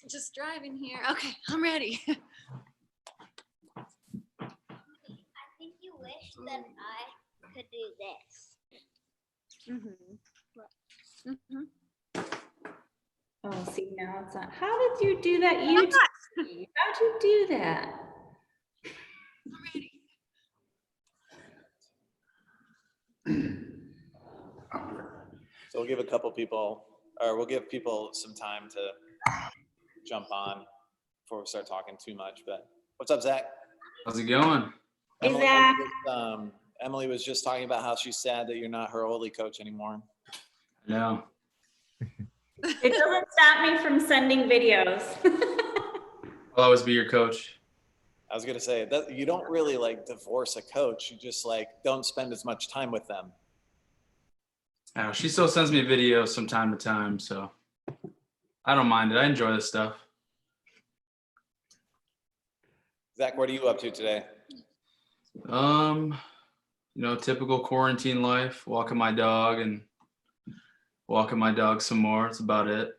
Just driving here. Okay, I'm ready. I think you wish that I could do this. Oh, see, now it's not. How did you do that? How'd you do that? So we'll give a couple people, or we'll give people some time to jump on before we start talking too much. But what's up, Zach? How's it going? Hey, Emily, Zach. Emily was just talking about how she's sad that you're not her Oli coach anymore. No. It doesn't stop me from sending videos. I'll always be your coach. I was gonna say that you don't really like divorce a coach. You just like don't spend as much time with them. She still sends me videos from time to time, so I don't mind it. I enjoy this stuff. Zach, what are you up to today? Typical quarantine life, walking my dog and walking my dog some more. That's about it.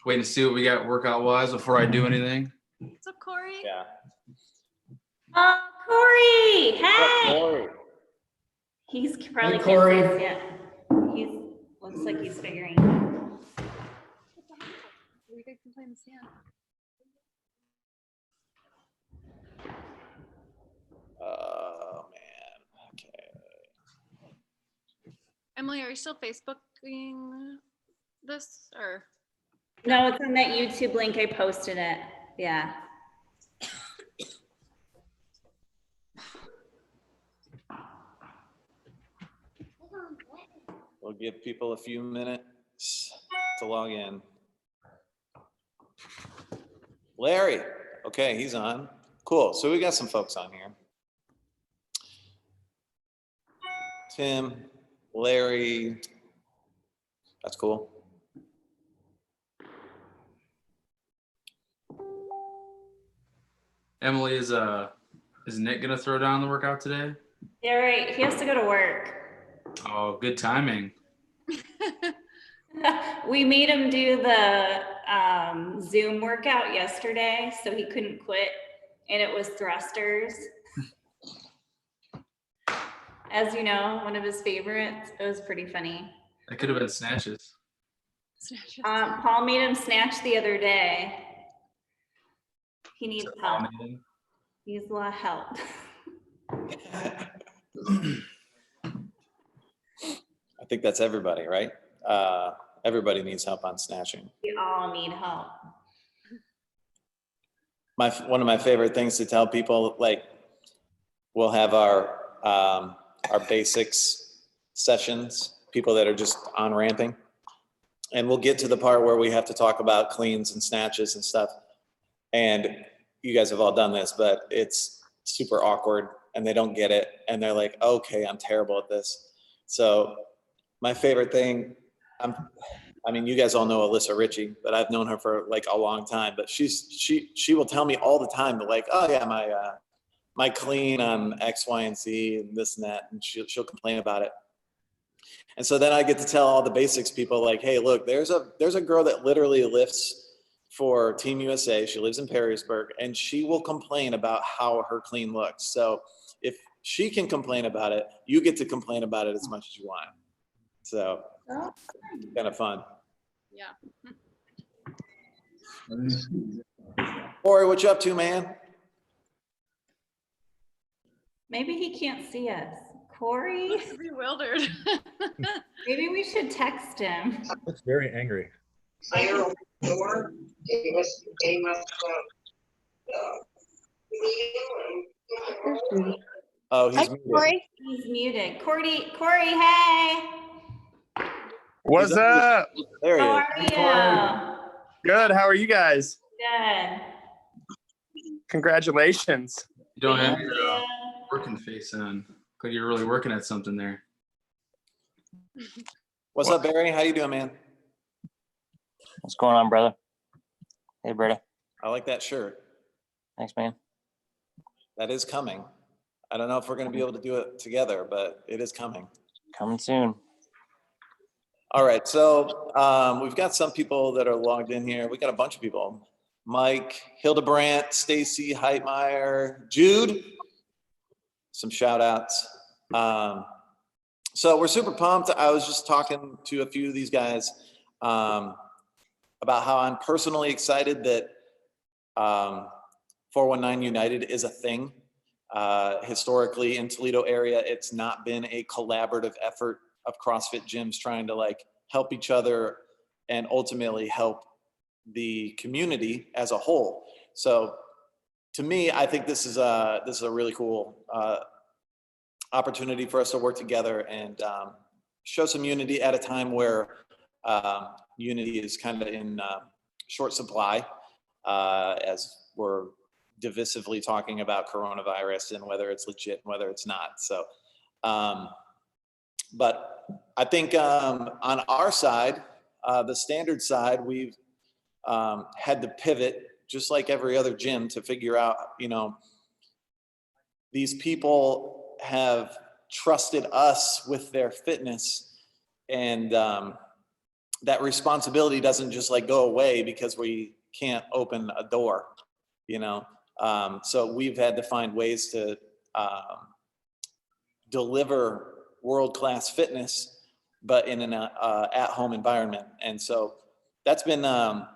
Waiting to see what we got workout wise before I do anything. What's up, Corey? Yeah. Oh, Corey, hey. Corey? He's probably Hey, Corey. can't see us yet. Looks like he's figuring it out. You guys can play in the sand. Oh man. Okay. Emily, are you still Facebooking this or? No, it's on that YouTube link. I posted it. Yeah. We'll give people a few minutes to log in. Larry, okay, he's on. Cool, so we got some folks on here. Tim, Larry, that's cool. Emily, is Nick gonna throw down the workout today? Yeah, right. He has to go to work. Oh, good timing. We made him do the Zoom workout yesterday, so he couldn't quit, and it was thrusters. As you know, one of his favorites. It was pretty funny. That could have been snatches. Paul made him snatch the other day. He needs help. He needs a lot of help. I think that's everybody, right? Everybody needs help on snatching. We all need help. One of my favorite things to tell people, like, we'll have our basics sessions, people that are just on ramping, and we'll get to the part where we have to talk about cleans and snatches and stuff. And you guys have all done this, but it's super awkward and they don't get it. And they're like, okay, I'm terrible at this. So my favorite thing, you guys all know Alyssa Ritchie, but I've known her for like a long time, but she will tell me all the time, like, oh yeah, my clean on X, Y, and Z and this and that. And she'll complain about it. And so then I get to tell all the basics people, like, hey, look, there's a girl that literally lifts for Team USA. She lives in Perrysburg, and she will complain about how her clean looks. So if she can complain about it, you get to complain about it as much as you want. So kind of fun. Yeah. Corey, what you up to, man? Maybe he can't see us. Corey, Looks bewildered. maybe we should text him. Looks very angry. Oh, he's Hi, muted. Corey. He's muted. Corey, hey. What's up? There he How is. are you? Good. How are you guys? Good. Congratulations. You don't have Thank your you. working face on. Look like you're really working at something there. What's up, Barry? How you doing, man? What's going on, brother? Hey, Britta. I like that shirt. Thanks, man. That is coming. I don't know if we're going to be able to do it together, but it is coming. Coming soon. All right, so we've got some people that are logged in here. We got a bunch of people. Mike, Hildebrandt, Stacy, Heitmeyer, Jude. Some shout outs. So we're super pumped. I was just talking to a few of these guys about how I'm personally excited that 419 United is a thing. Historically in Toledo area, it's not been a collaborative effort of CrossFit gyms trying to like help each other and ultimately help the community as a whole. So to me, I think this is a really cool opportunity for us to work together and show some unity at a time where unity is kind of in short supply as we're divisively talking about coronavirus and whether it's legit and whether it's not. So, but I think on our side, the standard side, we've had to pivot just like every other gym to figure out, you know, these people have trusted us with their fitness, and that responsibility doesn't just like go away because we can't open a door, you know? So we've had to find ways to deliver world-class fitness, but in an at-home environment. And so that's been a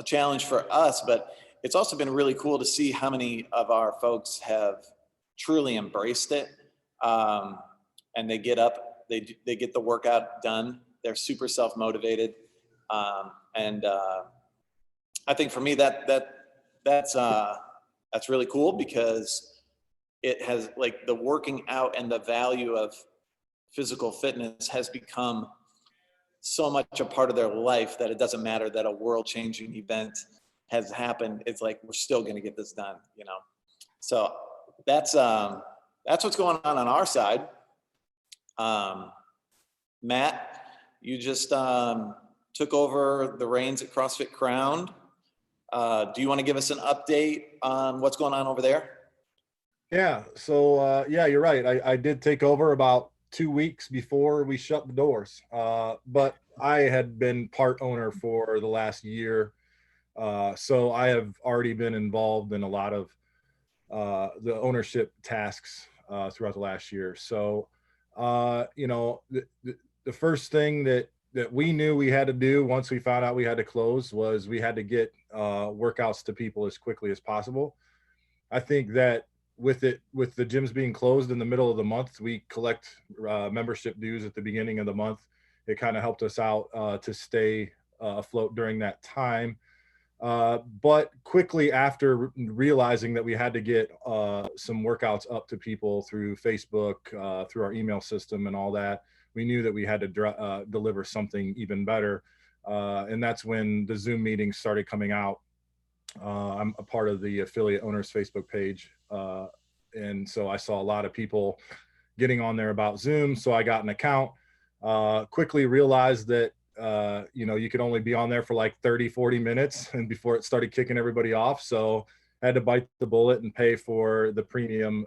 challenge for us, but it's also been really cool to see how many of our folks have truly embraced it. And they get up, they get the workout done. They're super self-motivated. And I think for me that's really cool because it has like the working out and the value of physical fitness has become so much a part of their life that it doesn't matter that a world-changing event has happened. It's like, we're still going to get this done, you know? So that's what's going on our side. Matt, you just took over the reins at CrossFit Crowned. Do you want to give us an update on what's going on over there? Yeah. So yeah, you're right. I did take over about 2 weeks before we shut the doors. But I had been part owner for the last year. So I have already been involved in a lot of the ownership tasks throughout the last year. So, you know, the first thing that we knew we had to do once we found out we had to close was we had to get workouts to people as quickly as possible. I think that with the gyms being closed in the middle of the month, we collect membership dues at the beginning of the month. It kind of helped us out to stay afloat during that time. But quickly after realizing that we had to get some workouts up to people through Facebook, through our email system and all that, we knew that we had to deliver something even better. And that's when the Zoom meetings started coming out. I'm a part of the affiliate owners Facebook page. And so I saw a lot of people getting on there about Zoom. So I got an account, quickly realized that you know, you could only be on there for like 30-40 minutes and before it started kicking everybody off. So I had to bite the bullet and pay for the premium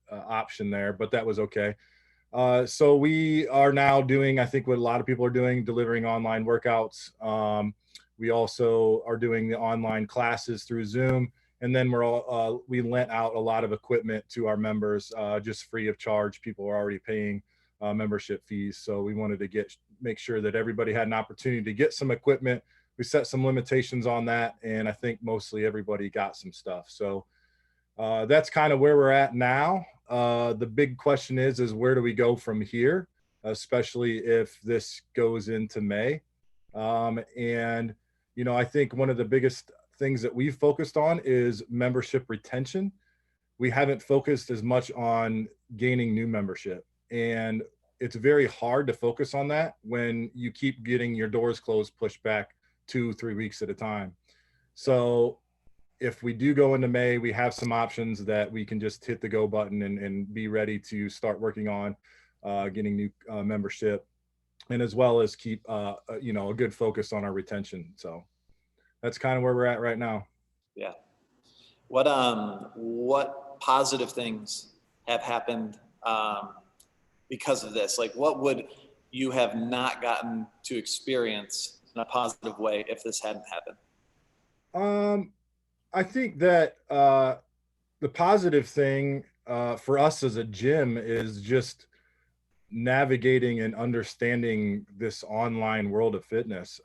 option there, but that was okay. So we are now doing, I think what a lot of people are doing, delivering online workouts. We also are doing the online classes through Zoom. And then we lent out a lot of equipment to our members, just free of charge. People are already paying membership fees. So we wanted to make sure that everybody had an opportunity to get some equipment. We set some limitations on that. And I think mostly everybody got some stuff. So that's kind of where we're at now. The big question is where do we go from here, especially if this goes into May? And, you know, I think one of the biggest things that we've focused on is membership retention. We haven't focused as much on gaining new membership. And it's very hard to focus on that when you keep getting your doors closed, pushed back 2-3 weeks at a time. So if we do go into May, we have some options that we can just hit the go button and be ready to start working on getting new membership, and as well as keep you know, a good focus on our retention. So that's kind of where we're at right now. Yeah. What positive things have happened because of this? Like, what would you have not gotten to experience in a positive way if this hadn't happened? I think that the positive thing for us as a gym is just navigating and understanding this online world of fitness.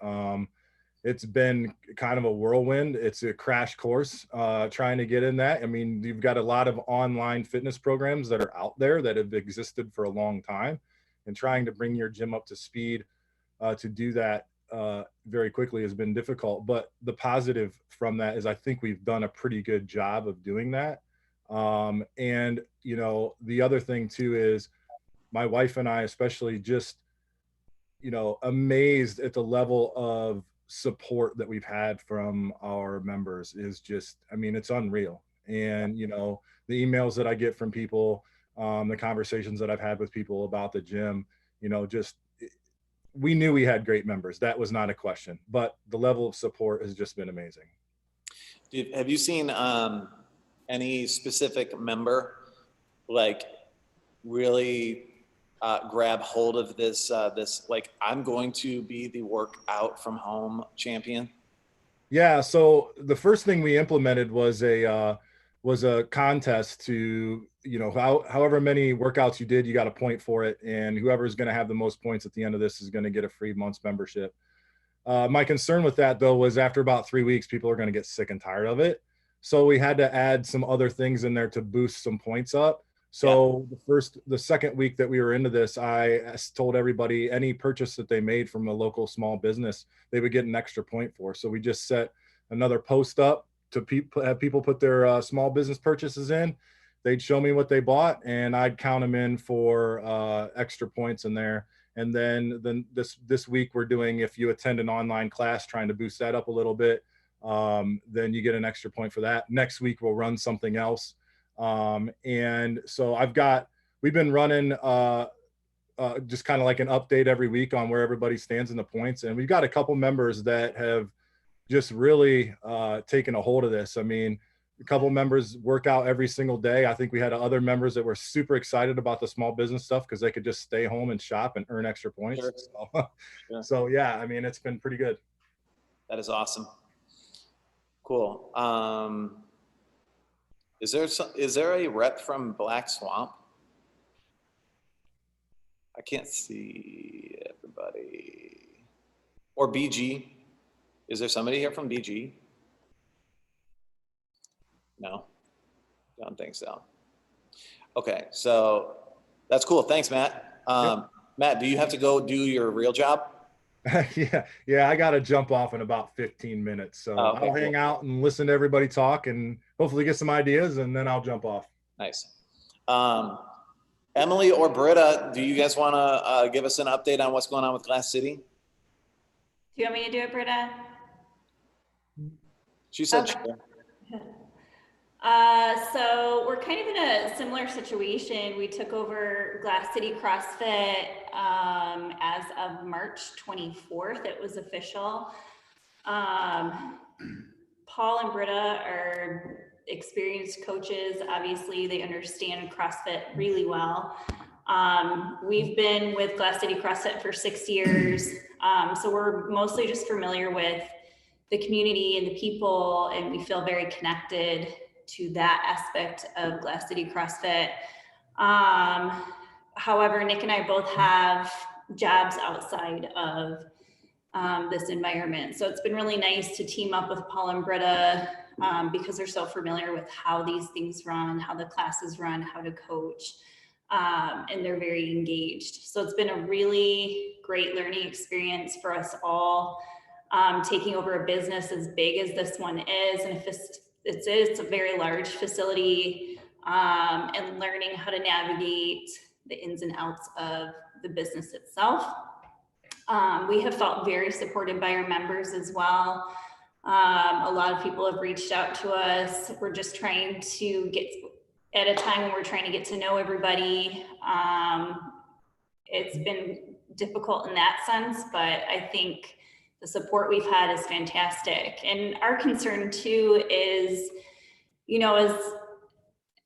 It's been kind of a whirlwind. It's a crash course trying to get in that. I mean, you've got a lot of online fitness programs that are out there that have existed for a long time, and trying to bring your gym up to speed to do that very quickly has been difficult. But the positive from that is I think we've done a pretty good job of doing that. And, you know, the other thing too is my wife and I, especially, just, you know, amazed at the level of support that we've had from our members is just, I mean, it's unreal. And, you know, the emails that I get from people, the conversations that I've had with people about the gym, you know, just, we knew we had great members. That was not a question, but the level of support has just been amazing. Have you seen any specific member like really grab hold of this, like, I'm going to be the workout from home champion? Yeah. So the first thing we implemented was a contest to, you know, however many workouts you did, you got a point for it. And whoever's going to have the most points at the end of this is going to get a free month's membership. My concern with that though, was after about 3 weeks, people are going to get sick and tired of it. So we had to add some other things in there to boost some points up. So the second week that we were into this, I told everybody any purchase that they made from a local small business, they would get an extra point for. So we just set another post up to have people put their small business purchases in. They'd show me what they bought and I'd count them in for extra points in there. And then this week we're doing, if you attend an online class, trying to boost that up a little bit, then you get an extra point for that. Next week we'll run something else. And so we've been running just kind of like an update every week on where everybody stands in the points. And we've got a couple members that have just really taken a hold of this. I mean, a couple members work out every single day. I think we had other members that were super excited about the small business stuff because they could just stay home and shop and earn extra points. Sure. So yeah, I mean, it's been pretty good. That is awesome. Cool. Is there a rep from Black Swamp? I can't see everybody. Or BG. Is there somebody here from BG? No, don't think so. Okay, so that's cool. Thanks, Matt. Matt, do you have to go do your real job? Yeah, I got to jump off in about 15 minutes. So Okay, I'll hang out and listen to everybody talk and hopefully get some ideas, and then I'll jump off. Nice. Emily or Britta, do you guys want to give us an update on what's going on with Glass City? Do you want me to do it, Britta? She said Okay. sure. So we're kind of in a similar situation. We took over Glass City CrossFit as of March 24th. It was official. Paul and Britta are experienced coaches. Obviously, they understand CrossFit really well. We've been with Glass City CrossFit for 6 years. So we're mostly just familiar with the community and the people, and we feel very connected to that aspect of Glass City CrossFit. However, Nick and I both have jobs outside of this environment. So it's been really nice to team up with Paul and Britta because they're so familiar with how these things run, how the classes run, how to coach, and they're very engaged. So it's been a really great learning experience for us all, taking over a business as big as this one is. And if it's a very large facility, and learning how to navigate the ins and outs of the business itself. We have felt very supported by our members as well. A lot of people have reached out to us. We're just trying to get at a time when we're trying to get to know everybody. It's been difficult in that sense, but I think the support we've had is fantastic. And our concern too is, you know,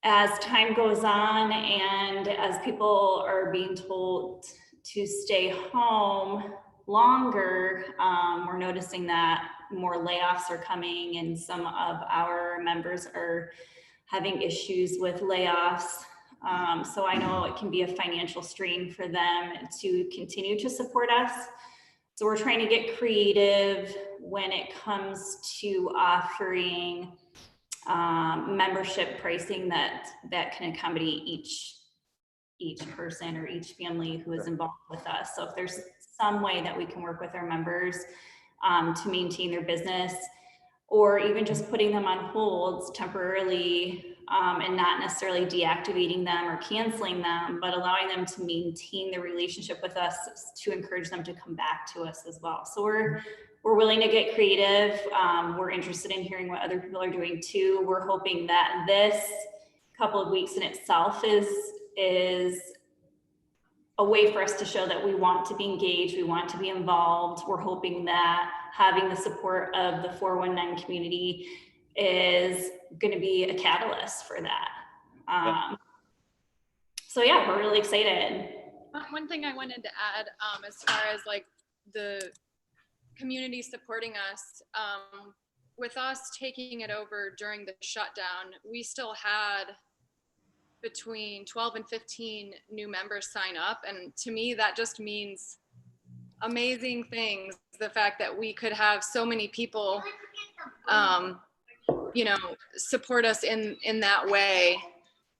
as time goes on and as people are being told to stay home longer, we're noticing that more layoffs are coming and some of our members are having issues with layoffs. So I know it can be a financial strain for them to continue to support us. So we're trying to get creative when it comes to offering membership pricing that can accommodate each person or each family who is involved with us. So if there's some way that we can work with our members to maintain their business, or even just putting them on holds temporarily and not necessarily deactivating them or canceling them, but allowing them to maintain the relationship with us to encourage them to come back to us as well. So we're willing to get creative. We're interested in hearing what other people are doing too. We're hoping that this couple of weeks in itself is a way for us to show that we want to be engaged, we want to be involved. We're hoping that having the support of the 419 community is going to be a catalyst for that. So yeah, we're really excited. One thing I wanted to add, as far as like the community supporting us, with us taking it over during the shutdown, we still had between 12 and 15 new members sign up. And to me, that just means amazing things. The fact that we could have so many people, you know, support us in that way,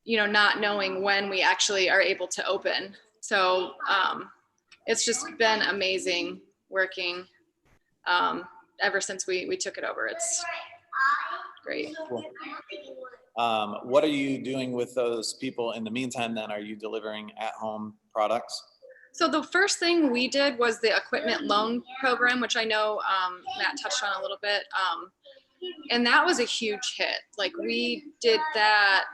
you know, not knowing when we actually are able to open. So it's just been amazing working ever since we took it over. It's great. Cool. What are you doing with those people in the meantime then? Are you delivering at-home products? So the first thing we did was the equipment loan program, which I know Matt touched on a little bit. And that was a huge hit. Like we did that.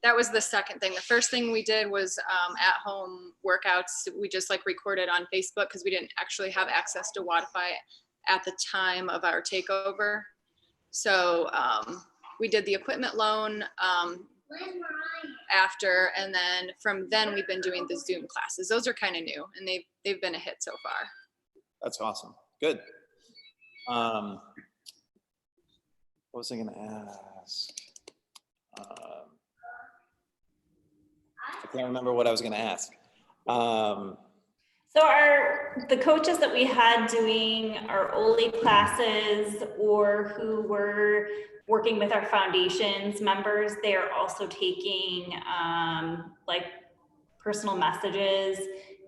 That was the second thing. The first thing we did was at-home workouts. We just like recorded on Facebook because we didn't actually have access to Wi-Fi at the time of our takeover. So we did the equipment loan after, and then from then we've been doing the Zoom classes. Those are kind of new, and they've been a hit so far. That's awesome. Good. What was I going to ask? I can't remember what I was going to ask. So the coaches that we had doing our OLE classes or who were working with our foundations members, they are also taking like personal messages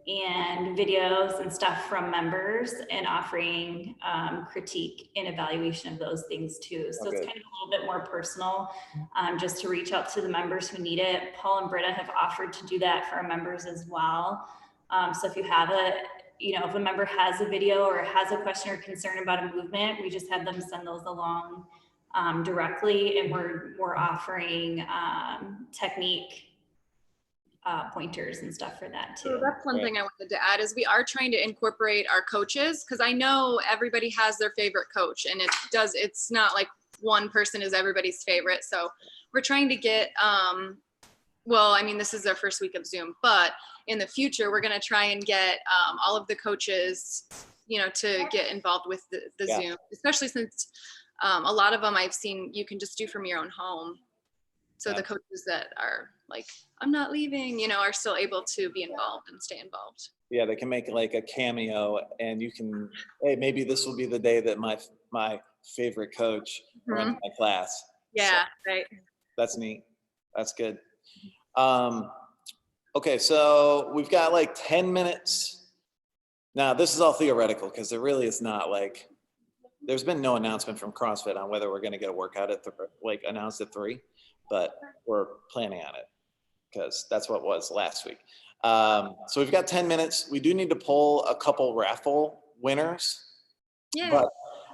and videos and stuff from members and offering critique and evaluation of those things too. So it's kind of a little bit more personal, just to reach out to the members who need it. Paul and Britta have offered to do that for our members as well. So if you have if a member has a video or has a question or concern about a movement, we just have them send those along directly, and we're offering technique pointers and stuff for that too. So that's one thing I wanted to add is we are trying to incorporate our coaches, because I know everybody has their favorite coach, and it's not like one person is everybody's favorite. So we're trying to get well, I mean, this is our first week of Zoom, but in the future, we're going to try and get all of the coaches, to get involved with the Zoom, especially since a lot of them I've seen you can just do from your own home. So the coaches that are like, I'm not leaving, are still able to be involved and stay involved. Yeah, they can make like a cameo, and you can, hey, maybe this will be the day that my favorite coach runs my class. Yeah, so, right. That's neat. That's good. Okay, so we've got like 10 minutes. Now, this is all theoretical because there really is not like, there's been no announcement from CrossFit on whether we're going to get a workout announced at 3, but we're planning on it because that's what was last week. So we've got 10 minutes. We do need to pull a couple raffle winners. Yeah.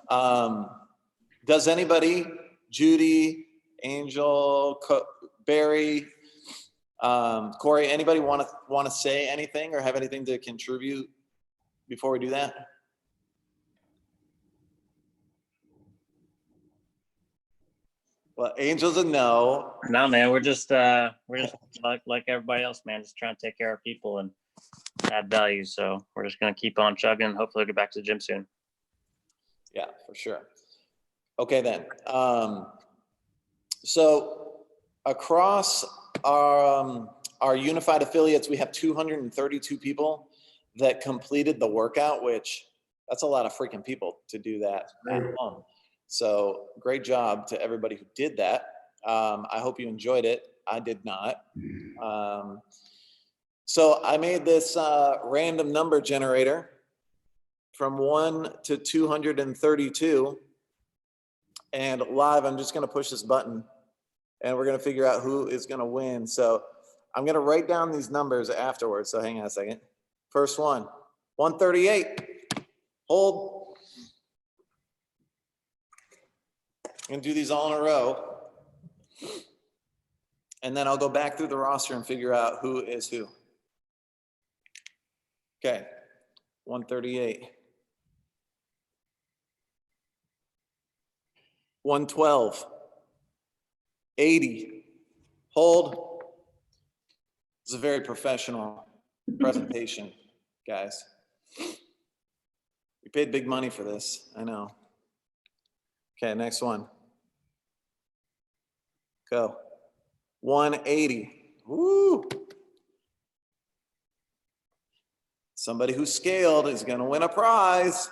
But does anybody, Judy, Angel, Barry, Corey, anybody want to say anything or have anything to contribute before we do that? Well, Angel's a no. No, man, we're just like everybody else, man, just trying to take care of people and add value. So we're just going to keep on chugging. Hopefully we'll get back to the gym soon. Yeah, for sure. Okay, then. So across our unified affiliates, we have 232 people that completed the workout, which that's a lot of freaking people to do that at home. So great job to everybody who did that. I hope you enjoyed it. I did not. So I made this random number generator from 1 to 232. And live, I'm just gonna push this button and we're gonna figure out who is gonna win. So I'm gonna write down these numbers afterwards. So hang on a second. First one, 138. Hold. I'm gonna do these all in a row. And then I'll go back through the roster and figure out who is who. Okay, 138. 112. 80. Hold. This is a very professional presentation, guys. We paid big money for this, I know. Okay, next one. Go. 180. Woo! Somebody who scaled is gonna win a prize.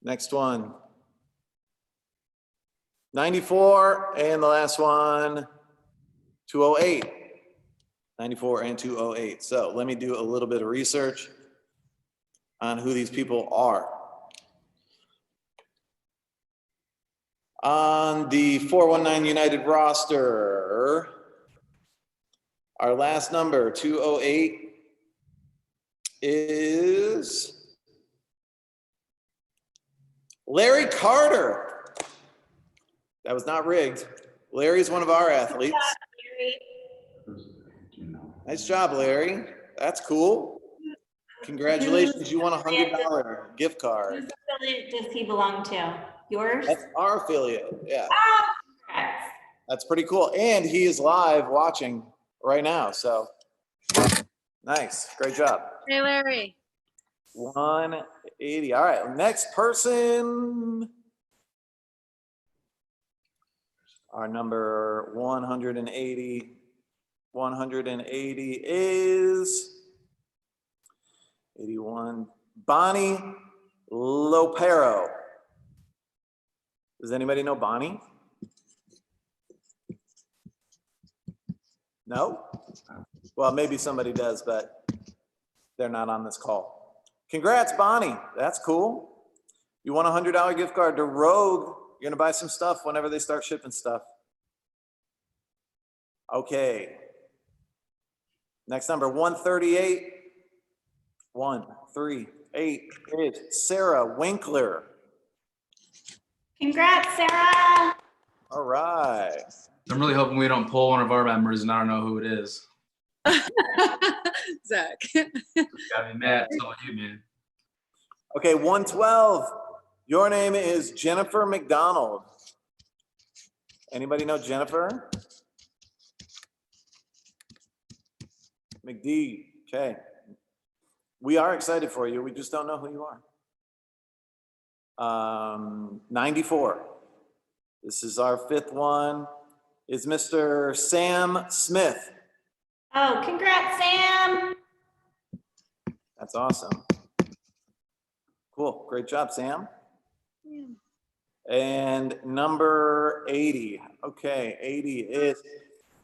Next one. 94, and the last one, 208. 94 and 208. So let me do a little bit of research on who these people are. On the 419 United roster, our last number, 208, is Larry Carter. That was not rigged. Larry is one of our athletes. Nice job, Larry. That's cool. Congratulations, you won a $100 gift card. Whose affiliate does he belong to? Yours? That's our affiliate, yeah. Congrats. That's pretty cool. And he is live watching right now, so nice, great job. Hey, Larry. 180, all right, next person. Our number 180 is 81, Bonnie Lopero. Does anybody know Bonnie? No? Well, maybe somebody does, but they're not on this call. Congrats, Bonnie. That's cool. You won a $100 gift card to Rogue. You're gonna buy some stuff whenever they start shipping stuff. Okay. Next number, 138. 138 is Sarah Winkler. Congrats, Sarah. All right. I'm really hoping we don't pull one of our members and I don't know who it is. Zach. Got me mad. It's all you, man. Okay, 112. Your name is Jennifer McDonald. Anybody know Jennifer? McD, okay. We are excited for you. We just don't know who you are. 94. This is our fifth one. Is Mr. Sam Smith. Oh, congrats, Sam. That's awesome. Cool, great job, Sam. And number 80. Okay, 80 is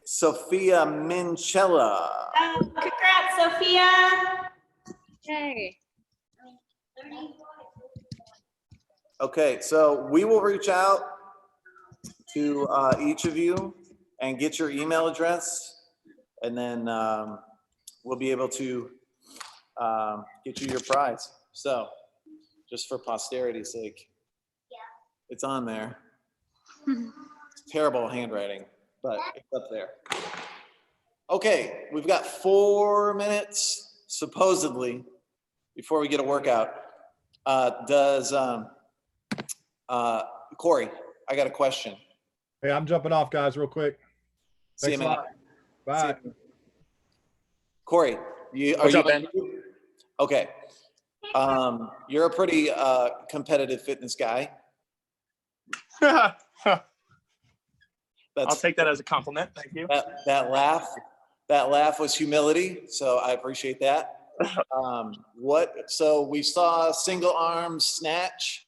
Sophia Minchella. Oh, congrats, Sophia. Yay. Okay, so we will reach out to each of you and get your email address, and then we'll be able to get you your prize. So just for posterity's sake, it's on there. It's terrible handwriting, but it's up there. Okay, we've got 4 minutes, supposedly, before we get a workout. Corey, I got a question. Hey, I'm jumping off, guys, real quick. See you, Thanks a man. lot. Bye. Corey, You, are What's you up, Ben? Okay. You're a pretty competitive fitness guy. I'll That's take that as a compliment. Thank you. that laugh was humility, so I appreciate that. So we saw single arm snatch,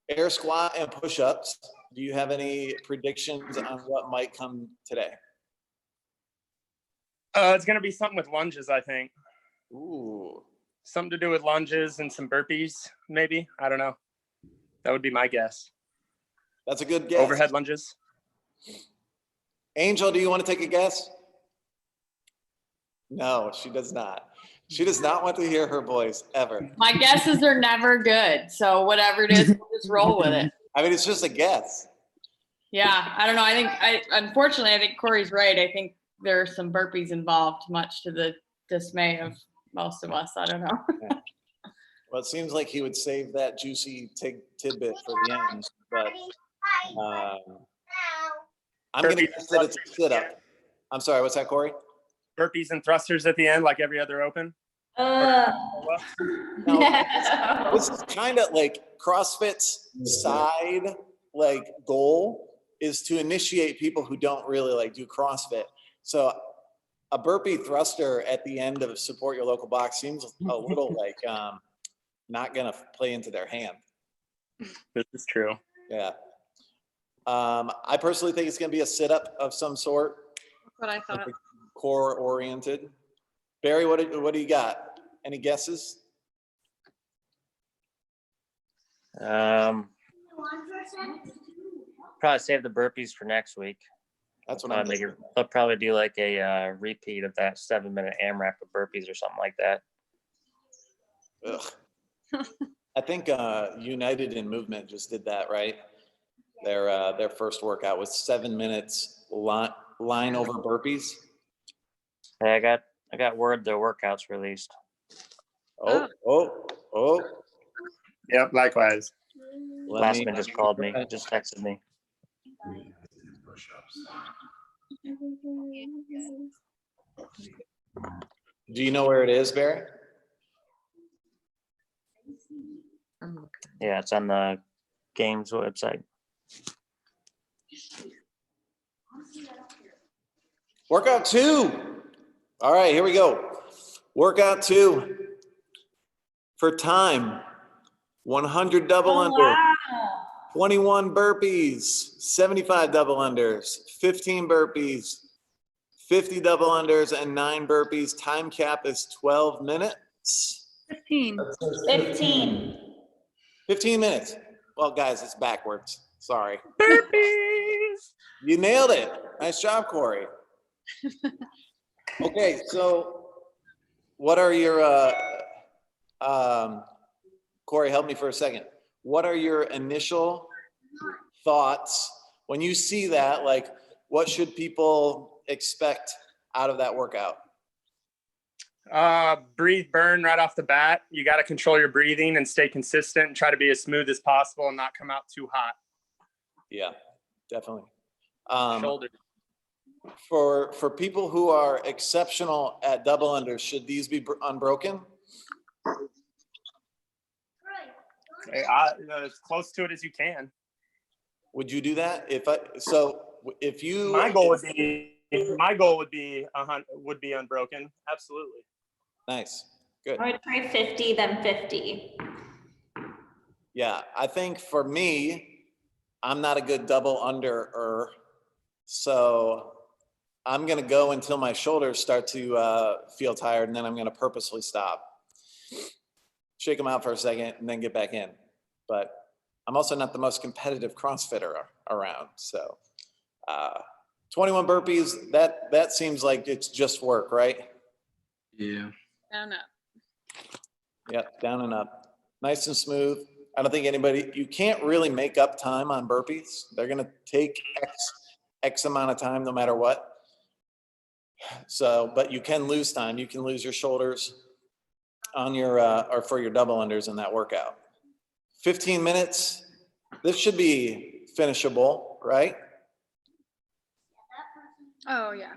air squat, and push-ups. Do you have any predictions on what might come today? It's gonna be something with lunges, I think. Ooh, Something to do with lunges and some burpees, maybe. I don't know. That would be my guess. that's a good guess. Overhead lunges. Angel, do you want to take a guess? No, she does not. She does not want to hear her voice ever. My guesses are never good. So whatever it is, we'll just roll with it. I mean, it's just a guess. Yeah. I don't know. Unfortunately, I think Corey's right. I think there are some burpees involved, much to the dismay of most of us. I don't know. Well, it seems like he would save that juicy tidbit for the end, but I'm going to guess that it's a sit-up. I'm sorry, what's that, Corey? Burpees and thrusters at the end, like every other open. No, this is kind of like CrossFit's side goal is to initiate people who don't really do CrossFit. So a burpee thruster at the end of support your local box seems a little not gonna play into their hand. This is true. Yeah. I personally think it's gonna be a sit-up of some sort, That's what I thought. core oriented. Barry, what do you got? Any guesses? Probably save the burpees for next week. That's what I'm thinking. They'll probably do like a repeat of that 7-minute AMRAP of burpees or something like that. Ugh. I think United in Movement just did that, right? Their first workout was 7 minutes line over burpees. Hey, I got word their workouts released. Oh. Yep, likewise. Lastman just called me, just texted me. Do you know where it is, Barry? Yeah, it's on the games website. Workout 2. All right, here we go. Workout 2. For time, 100 double under, 21 burpees, 75 double unders, 15 burpees, 50 double unders, and 9 burpees. Time cap is 12 minutes. 15. 15 minutes. Well, guys, it's backwards. Sorry. Burpees. You nailed it. Nice job, Corey. Okay, so what are your, Corey, help me for a second. What are your initial thoughts when you see that? What should people expect out of that workout? Breathe, burn right off the bat. You got to control your breathing and stay consistent and try to be as smooth as possible and not come out too hot. Yeah, definitely. Shoulders. For people who are exceptional at double unders, should these be unbroken? As close to it as you can. Would you do that? If you, My goal would be unbroken. Absolutely. Nice, good. I would try 50, then 50. Yeah, I think for me, I'm not a good double underer, so I'm gonna go until my shoulders start to feel tired, and then I'm gonna purposely stop. Shake them out for a second and then get back in. But I'm also not the most competitive CrossFitter around. So 21 burpees, that seems like it's just work, right? Yeah. Down up. Yep, down and up. Nice and smooth. I don't think you can't really make up time on burpees. They're gonna take X amount of time no matter what. So, but you can lose time. You can lose your shoulders on your or for your double unders in that workout. 15 minutes. This should be finishable, right? Oh, yeah.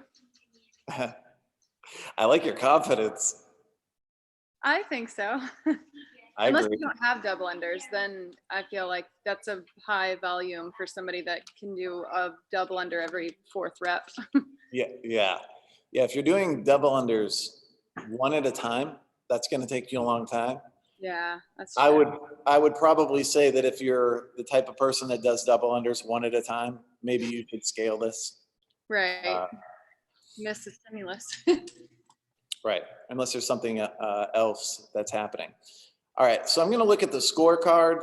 I like your confidence. I think so. I Unless agree. you don't have double unders, then I feel like that's a high volume for somebody that can do a double under every fourth rep. Yeah, yeah. Yeah, if you're doing double unders one at a time, that's gonna take you a long time. Yeah, that's I true. would probably say that if you're the type of person that does double unders one at a time, maybe you should scale this. Right. Uh, Miss the stimulus. Right, unless there's something else that's happening. All right, so I'm gonna look at the scorecard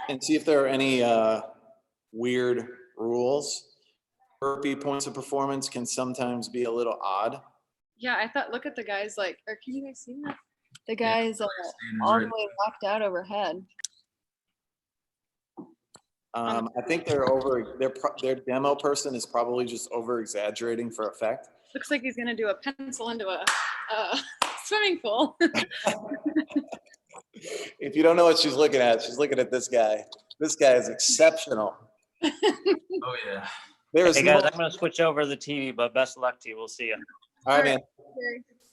and see if there are any weird rules. Burpee points of performance can sometimes be a little odd. Yeah, I thought, look at the guys like, or can you guys see that? The Yeah, guys standards all the right. way locked out overhead. I think their demo person is probably just over exaggerating for effect. Looks like he's gonna do a pencil into a swimming pool. If you don't know what she's looking at this guy. This guy is exceptional. Oh yeah. There's Hey guys, no, I'm gonna switch over to the TV, but best of luck to you. We'll see you. all right, man.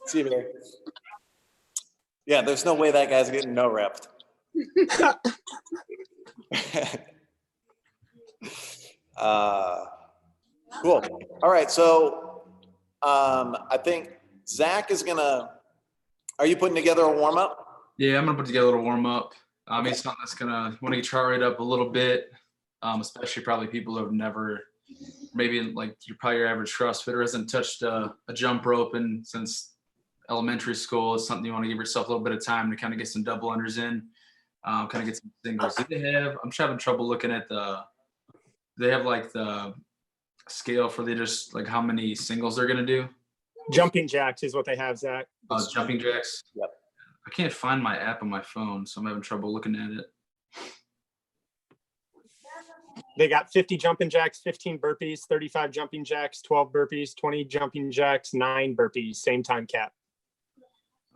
See you, Barry. Yeah, there's no way that guy's getting no repped. Cool. All right, so I think Zach is gonna. Are you putting together a warm up? Yeah, I'm gonna put together a little warm up. It's something that's gonna want to get your heart rate up a little bit, especially probably people who have never, maybe like you're probably your average CrossFitter hasn't touched a jump rope since elementary school. It's something you want to give yourself a little bit of time to kind of get some double unders in, kind of get some singles. Do they have? I'm just having trouble looking at they have like the scale for just like how many singles they're gonna do. Jumping jacks is what they have, Zach. Jumping jacks. Yep. I can't find my app on my phone, so I'm having trouble looking at it. They got 50 jumping jacks, 15 burpees, 35 jumping jacks, 12 burpees, 20 jumping jacks, 9 burpees, same time cap.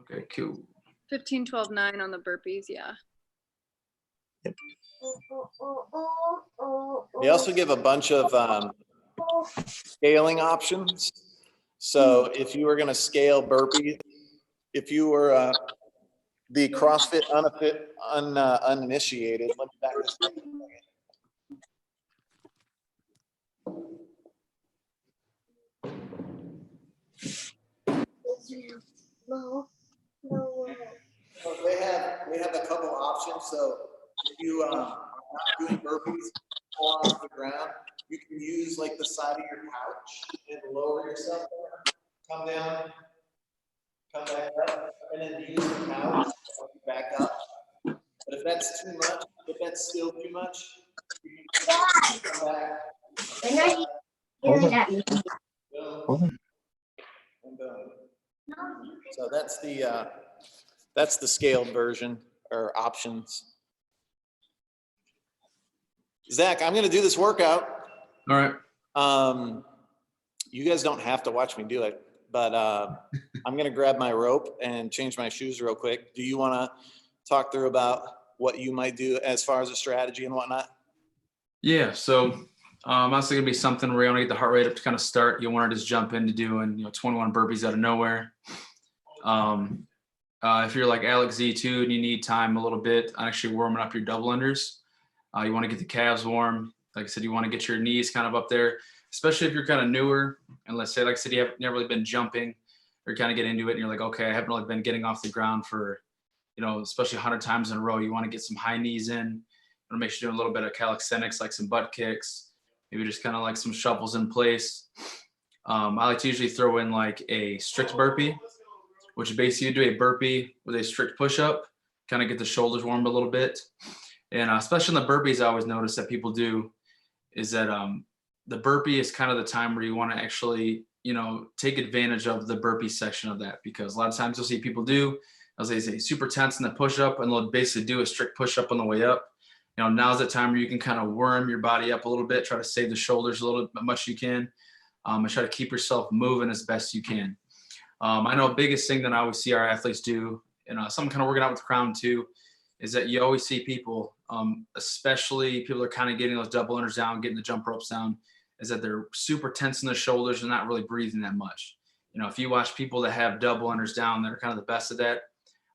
Okay, cool. 15, 12, 9 on the burpees. Yeah. They also give a bunch of scaling options. So if you were going to scale burpees, if you were the CrossFit uninitiated, let me back this up a second. So they have a couple options. So if you are not doing burpees fall onto the ground, you can use like the side of your couch and lower yourself there, come down, come back up, and then use the couch to back up. But if that's too much, if that's still too much, you can come back. Boom, and boom. So that's the scaled version or options. Zach, I'm going to do this workout. All right. You guys don't have to watch me do it, but I'm going to grab my rope and change my shoes real quick. Do you want to talk through about what you might do as far as a strategy and whatnot? Yeah. So also gonna be something where you want to get the heart rate up to kind of start. You want to just jump into doing 21 burpees out of nowhere. If you're like Alex Z2 and you need time a little bit, actually warming up your double unders. You want to get the calves warm. Like I said, you want to get your knees kind of up there, especially if you're kind of newer. And let's say, like I said, you haven't never really been jumping or kind of get into it. And you're like, okay, I haven't really been getting off the ground for, especially 100 times in a row. You want to get some high knees in. You want to make sure you're doing a little bit of calisthenics, like some butt kicks, maybe just kind of like some shuffles in place. I like to usually throw in like a strict burpee, which basically you do a burpee with a strict push-up, kind of get the shoulders warmed a little bit. And especially in the burpees, I always notice that people do is that the burpee is kind of the time where you want to actually, take advantage of the burpee section of that, because a lot of times you'll see people do, as they say, super tense in the push-up, and they'll basically do a strict push-up on the way up. Now's the time where you can kind of worm your body up a little bit, try to save the shoulders a little bit much you can, and try to keep yourself moving as best you can. I know biggest thing that I always see our athletes do, and some kind of working out with the crown too, is that you always see people, especially people are kind of getting those double unders down, getting the jump ropes down, is that they're super tense in their shoulders and not really breathing that much. If you watch people that have double unders down, that are kind of the best of that,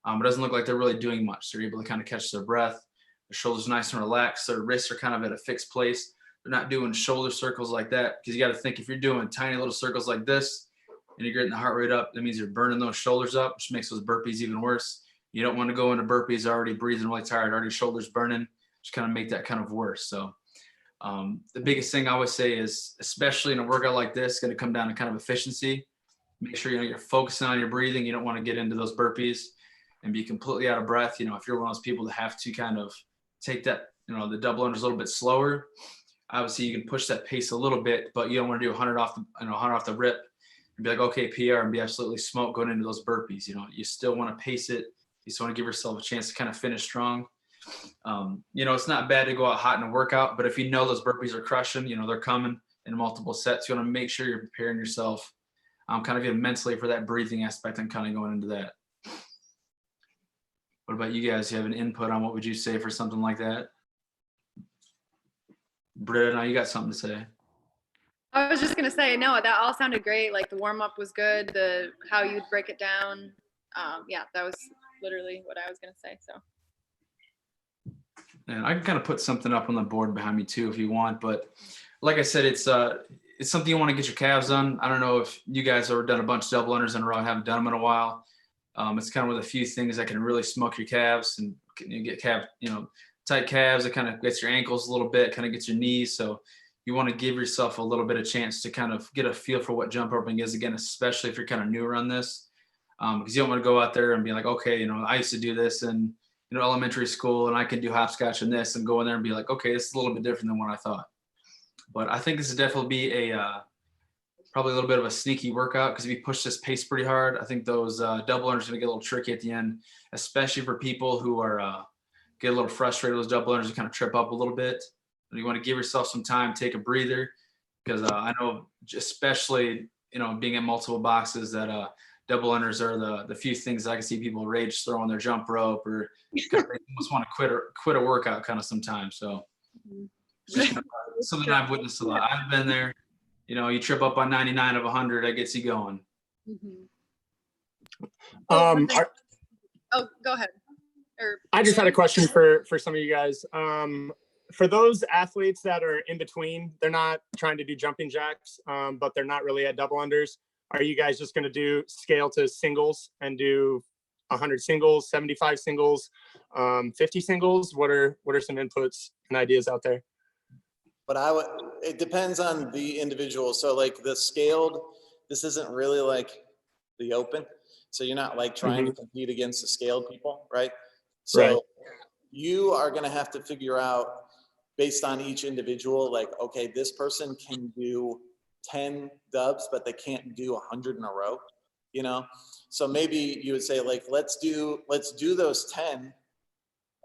It doesn't look like they're really doing much. They're able to kind of catch their breath. Their shoulders nice and relaxed. Their wrists are kind of at a fixed place. They're not doing shoulder circles like that, because you got to think, if you're doing tiny little circles like this and you're getting the heart rate up, that means you're burning those shoulders up, which makes those burpees even worse. You don't want to go into burpees already breathing really tired, already shoulders burning, just kind of make that kind of worse. So the biggest thing I always say is, especially in a workout like this, going to come down to kind of efficiency. Make sure you're focusing on your breathing. You don't want to get into those burpees and be completely out of breath. If you're one of those people that have to kind of take that, the double unders a little bit slower, obviously you can push that pace a little bit, but you don't want to do 100 off the, 100 off the rip and be like, okay, PR, and be absolutely smoked going into those burpees. You still want to pace it. You just want to give yourself a chance to kind of finish strong. It's not bad to go out hot in a workout, but if you know those burpees are crushing, they're coming in multiple sets, you want to make sure you're preparing yourself kind of even mentally for that breathing aspect and kind of going into that. What about you guys? You have an input on what would you say for something like that? Britta, now you got something to say. I was just gonna say, no, that all sounded great. Like the warm up was good. How you'd break it down. Yeah, that was literally what I was gonna say. So. And I can kind of put something up on the board behind me too, if you want. But like I said, it's something you want to get your calves on. I don't know if you guys have done a bunch of double unders in a row. I haven't done them in a while. It's kind of one of the few things that can really smoke your calves, and you get tight calves. It kind of gets your ankles a little bit, kind of gets your knees. So you want to give yourself a little bit of chance to kind of get a feel for what jump roping is, again, especially if you're kind of newer on this, because you don't want to go out there and be like, okay, I used to do this in elementary school and I can do hopscotch and this, and go in there and be like, okay, this is a little bit different than what I thought. But I think this would definitely be probably a little bit of a sneaky workout, because if you push this pace pretty hard, I think those double unders are going to get a little tricky at the end, especially for people who are get a little frustrated with those double unders and kind of trip up a little bit. And you want to give yourself some time, take a breather, because I know, especially being in multiple boxes, that double unders are the few things I can see people rage throwing their jump rope, or kind of almost want to quit a workout kind of sometimes. So something I've witnessed a lot. I've been there. You trip up on 99 of 100, that gets you going. Oh, go ahead. I just had a question for some of you guys. For those athletes that are in between, they're not trying to do jumping jacks, but they're not really at double unders. Are you guys just going to do scale to singles and do 100 singles, 75 singles, 50 singles? What are some inputs and ideas out there? But it depends on the individual. So like the scaled, this isn't really like the open. So you're not like trying to compete against the scaled people, right? So you are going to have to figure out, based on each individual, like, okay, this person can do 10 dubs, but they can't do 100 in a row, So maybe you would say, like, let's do those 10,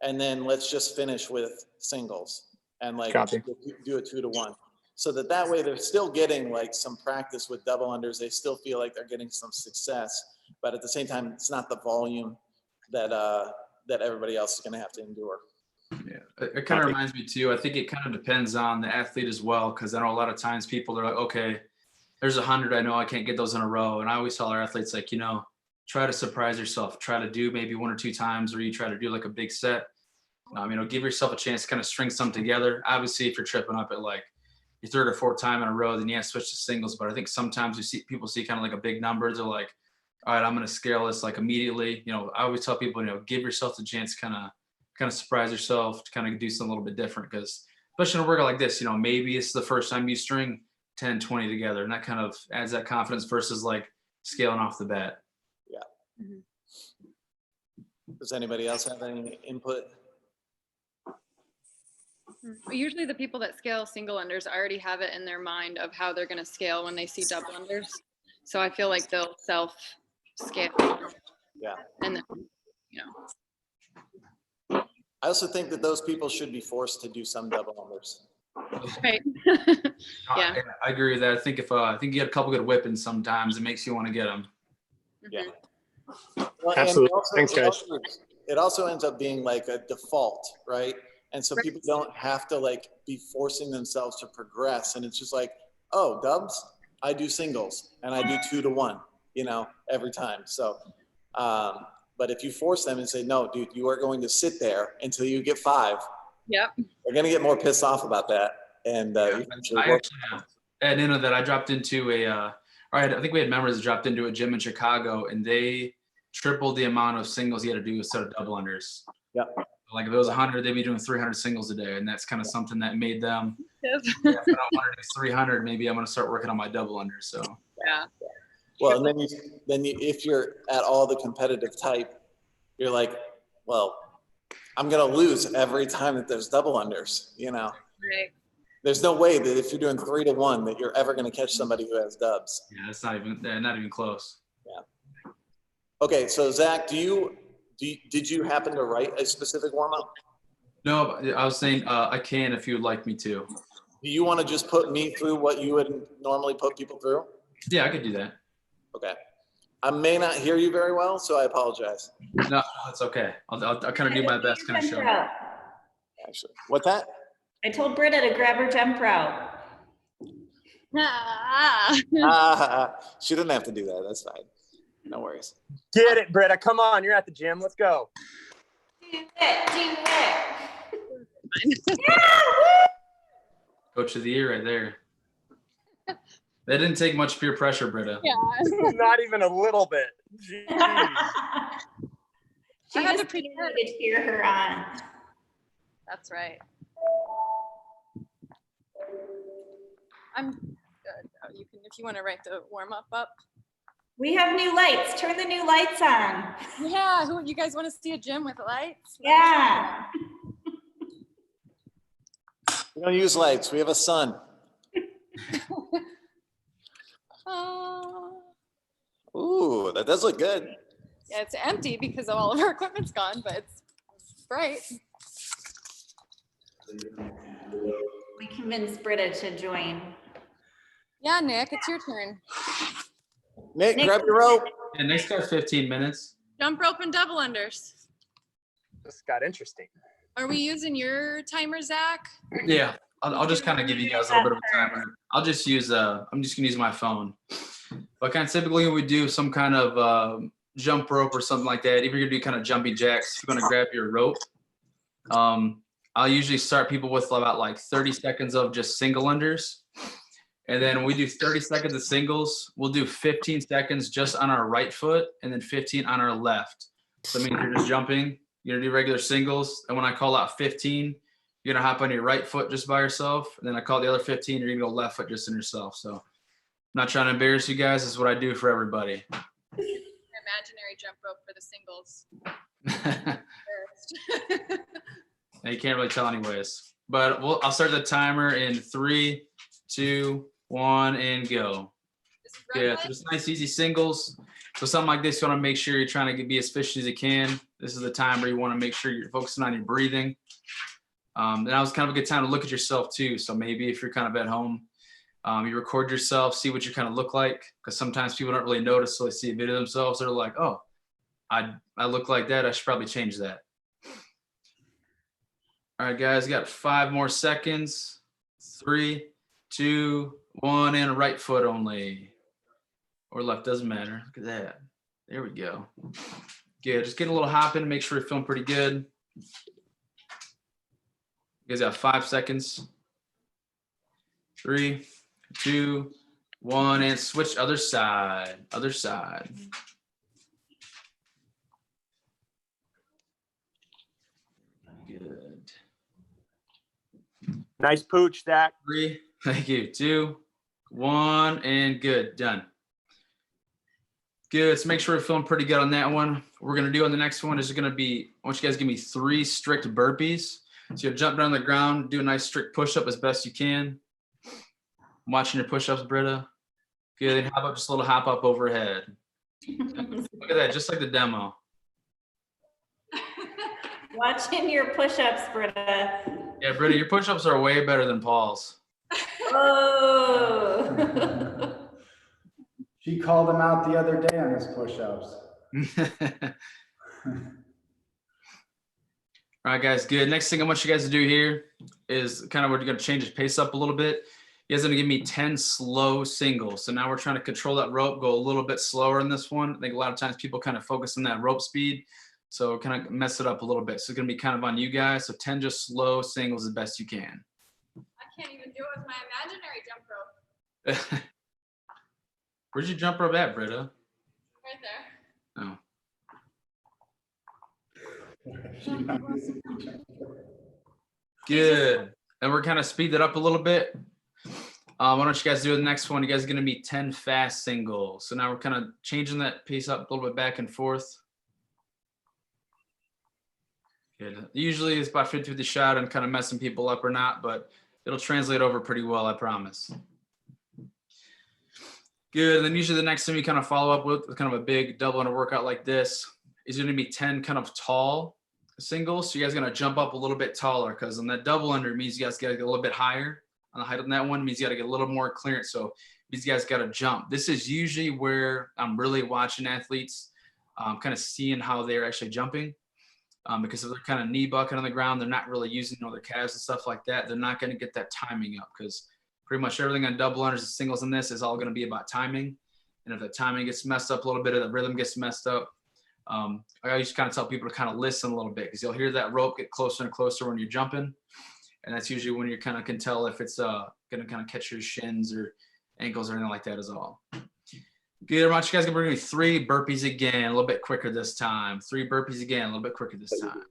and then let's just finish with singles, and like do a 2-to-1, so that way they're still getting like some practice with double unders. They still feel like they're getting some success, but at the same time, it's not the volume that everybody else is going to have to endure. Yeah, it kind of reminds me too. I think it kind of depends on the athlete as well, because I know a lot of times people are like, okay, there's 100. I know I can't get those in a row, and I always tell our athletes, like, try to surprise yourself. Try to do maybe 1 or 2 times, or you try to do like a big set. Give yourself a chance to kind of string some together. Obviously, if you're tripping up at like your 3rd or 4th time in a row, then you have to switch to singles. But I think sometimes people see kind of like a big number. They're like, all right, I'm going to scale this like immediately. I always tell people, give yourself the chance to kind of surprise yourself, to kind of do something a little bit different, because especially in a workout like this, maybe it's the first time you string 10, 20 together, and that kind of adds that confidence versus like scaling off the bat. Yeah. Does anybody else have any input? Usually the people that scale single unders already have it in their mind of how they're going to scale when they see double unders. So I feel like they'll self scale. Yeah. And then, I also think that those people should be forced to do some double unders. Right. Yeah. I agree with that. I think I think you get a couple good whippings sometimes, it makes you want to get them. Yeah. Well, absolutely. Also, thanks, guys. It also ends up being like a default, right? And so people don't have to like be forcing themselves to progress. And it's just like, oh, dubs, I do singles and I do 2-to-1, every time. So But if you force them and say, no, dude, you are going to sit there until you get 5, Yep. they're going to get more pissed off about that. And eventually I actually at into that I dropped into I think we had members that dropped into a gym in Chicago, and they tripled the amount of singles you had to do instead of double unders. Yep. Like if it was 100, they'd be doing 300 singles a day, and that's kind of something that made them. Yep. If I don't want to do 300, maybe I'm going to start working on my double unders. So Yeah. well, and then if you're at all the competitive type, you're like, well, I'm going to lose every time that there's double unders, you know. Right. There's no way that if you're doing 3 to 1 that you're ever going to catch somebody who has dubs. yeah, it's not even close. Okay, so Zach, did you happen to write a specific warm up? No, I was saying I can if you would like me to. Do you want to just put me through what you would normally put people through? Yeah, I could do that. Okay. I may not hear you very well, so I apologize. No, it's okay. I'll kind of do my best kind of show. Actually, what's that? I told Britta to grab her jump route. She didn't have to do that. That's fine. No worries. Get it, Britta. Come on, you're at the gym. Let's go. Do it. Coach of the year right there. That didn't take much peer pressure, Britta. Yeah. Not even a little bit. Jeez. She I had just to needed me to cheer her on. That's right. I'm good. Oh, you can, if you want to write the warm up. We have new lights. Turn the new lights on. Yeah. Who you guys want to see a gym with lights? Yeah. We don't use lights. We have a sun. Ooh, that does look good. Yeah, it's empty because all of our equipment's gone, but it's bright. We convinced Britta to join. Yeah, Nick, it's your turn. Nick, Nick, grab your rope. Yeah, next got 15 minutes. Jump rope and double unders. This got interesting. Are we using your timer, Zach? Yeah, I'll just kind of give you guys a little bit of a timer. I'll just use I'm just gonna use my phone. But kind of typically we do some kind of jump rope or something like that. If you're gonna do kind of jumping jacks, you're gonna grab your rope. I'll usually start people with about like 30 seconds of just single unders. And then we do 30 seconds of singles. We'll do 15 seconds just on our right foot and then 15 on our left. So I mean, you're just jumping, you're gonna do regular singles. And when I call out 15, you're gonna hop on your right foot just by yourself. And then I call the other 15, you're gonna go left foot just in yourself. So I'm not trying to embarrass you guys. This is what I do for everybody. Imaginary jump rope for the singles. You can't really tell anyways. But I'll start the timer in 3, 2, 1, and go. Yeah, so just nice easy singles. So something like this, you want to make sure you're trying to be as efficient as you can. This is the time where you want to make sure you're focusing on your breathing. And that was kind of a good time to look at yourself too. So maybe if you're kind of at home, you record yourself, see what you kind of look like. Because sometimes people don't really notice, so they see a video of themselves. They're like, oh, I look like that. I should probably change that. All right, guys, got 5 more seconds. 3, 2, 1, and right foot only. Or left, doesn't matter. Look at that. There we go. Good. Just get a little hop in and make sure you're feeling pretty good. You guys got 5 seconds. 3, 2, 1, and switch other side. Other side. Good. Nice pooch, Zach. 3, thank you. 2, 1, and good. Done. Good. So make sure we're feeling pretty good on that one. What we're going to do on the next one is going to be, I want you guys to give me 3 strict burpees. So you'll jump down on the ground, do a nice strict push-up as best you can. I'm watching your push-ups, Britta. Good. How about just a little hop up overhead? Look at that, just like the demo. Watching your push-ups, Britta. Yeah, Britta, your push-ups are way better than Paul's. Oh. She called him out the other day on his push-ups. All right, guys, good. Next thing I want you guys to do here is kind of we're going to change the pace up a little bit. You guys are gonna give me 10 slow singles. So now we're trying to control that rope, go a little bit slower in this one. I think a lot of times people kind of focus on that rope speed. So kind of mess it up a little bit. So it's gonna be kind of on you guys. So 10 just slow singles as best you can. I can't even do it with my imaginary jump rope. Where'd you jump rope at, Britta? Right there. Oh. Good. And we're kind of speed it up a little bit. Why don't you guys do the next one? You guys are gonna be 10 fast singles. So now we're kind of changing that pace up a little bit back and forth. Good. Usually it's about 50-50 shot and kind of messing people up or not, but it'll translate over pretty well, I promise. Good. And then usually the next thing we kind of follow up with kind of a big double under workout like this is going to be 10 kind of tall singles. So you guys are going to jump up a little bit taller because on that double under means you guys got to get a little bit higher on the height on that one. Means you got to get a little more clearance. So these guys got to jump. This is usually where I'm really watching athletes, kind of seeing how they're actually jumping. Because if they're kind of knee bucking on the ground, they're not really using their calves and stuff like that. They're not going to get that timing up because pretty much everything on double unders and singles in this is all going to be about timing. And if the timing gets messed up a little bit or the rhythm gets messed up, I always kind of tell people to kind of listen a little bit because you'll hear that rope get closer and closer when you're jumping. And that's usually when you kind of can tell if it's going to kind of catch your shins or ankles or anything like that as all. Good, everyone. You guys can bring me 3 burpees again, a little bit quicker this time. 3 burpees again, a little bit quicker this time.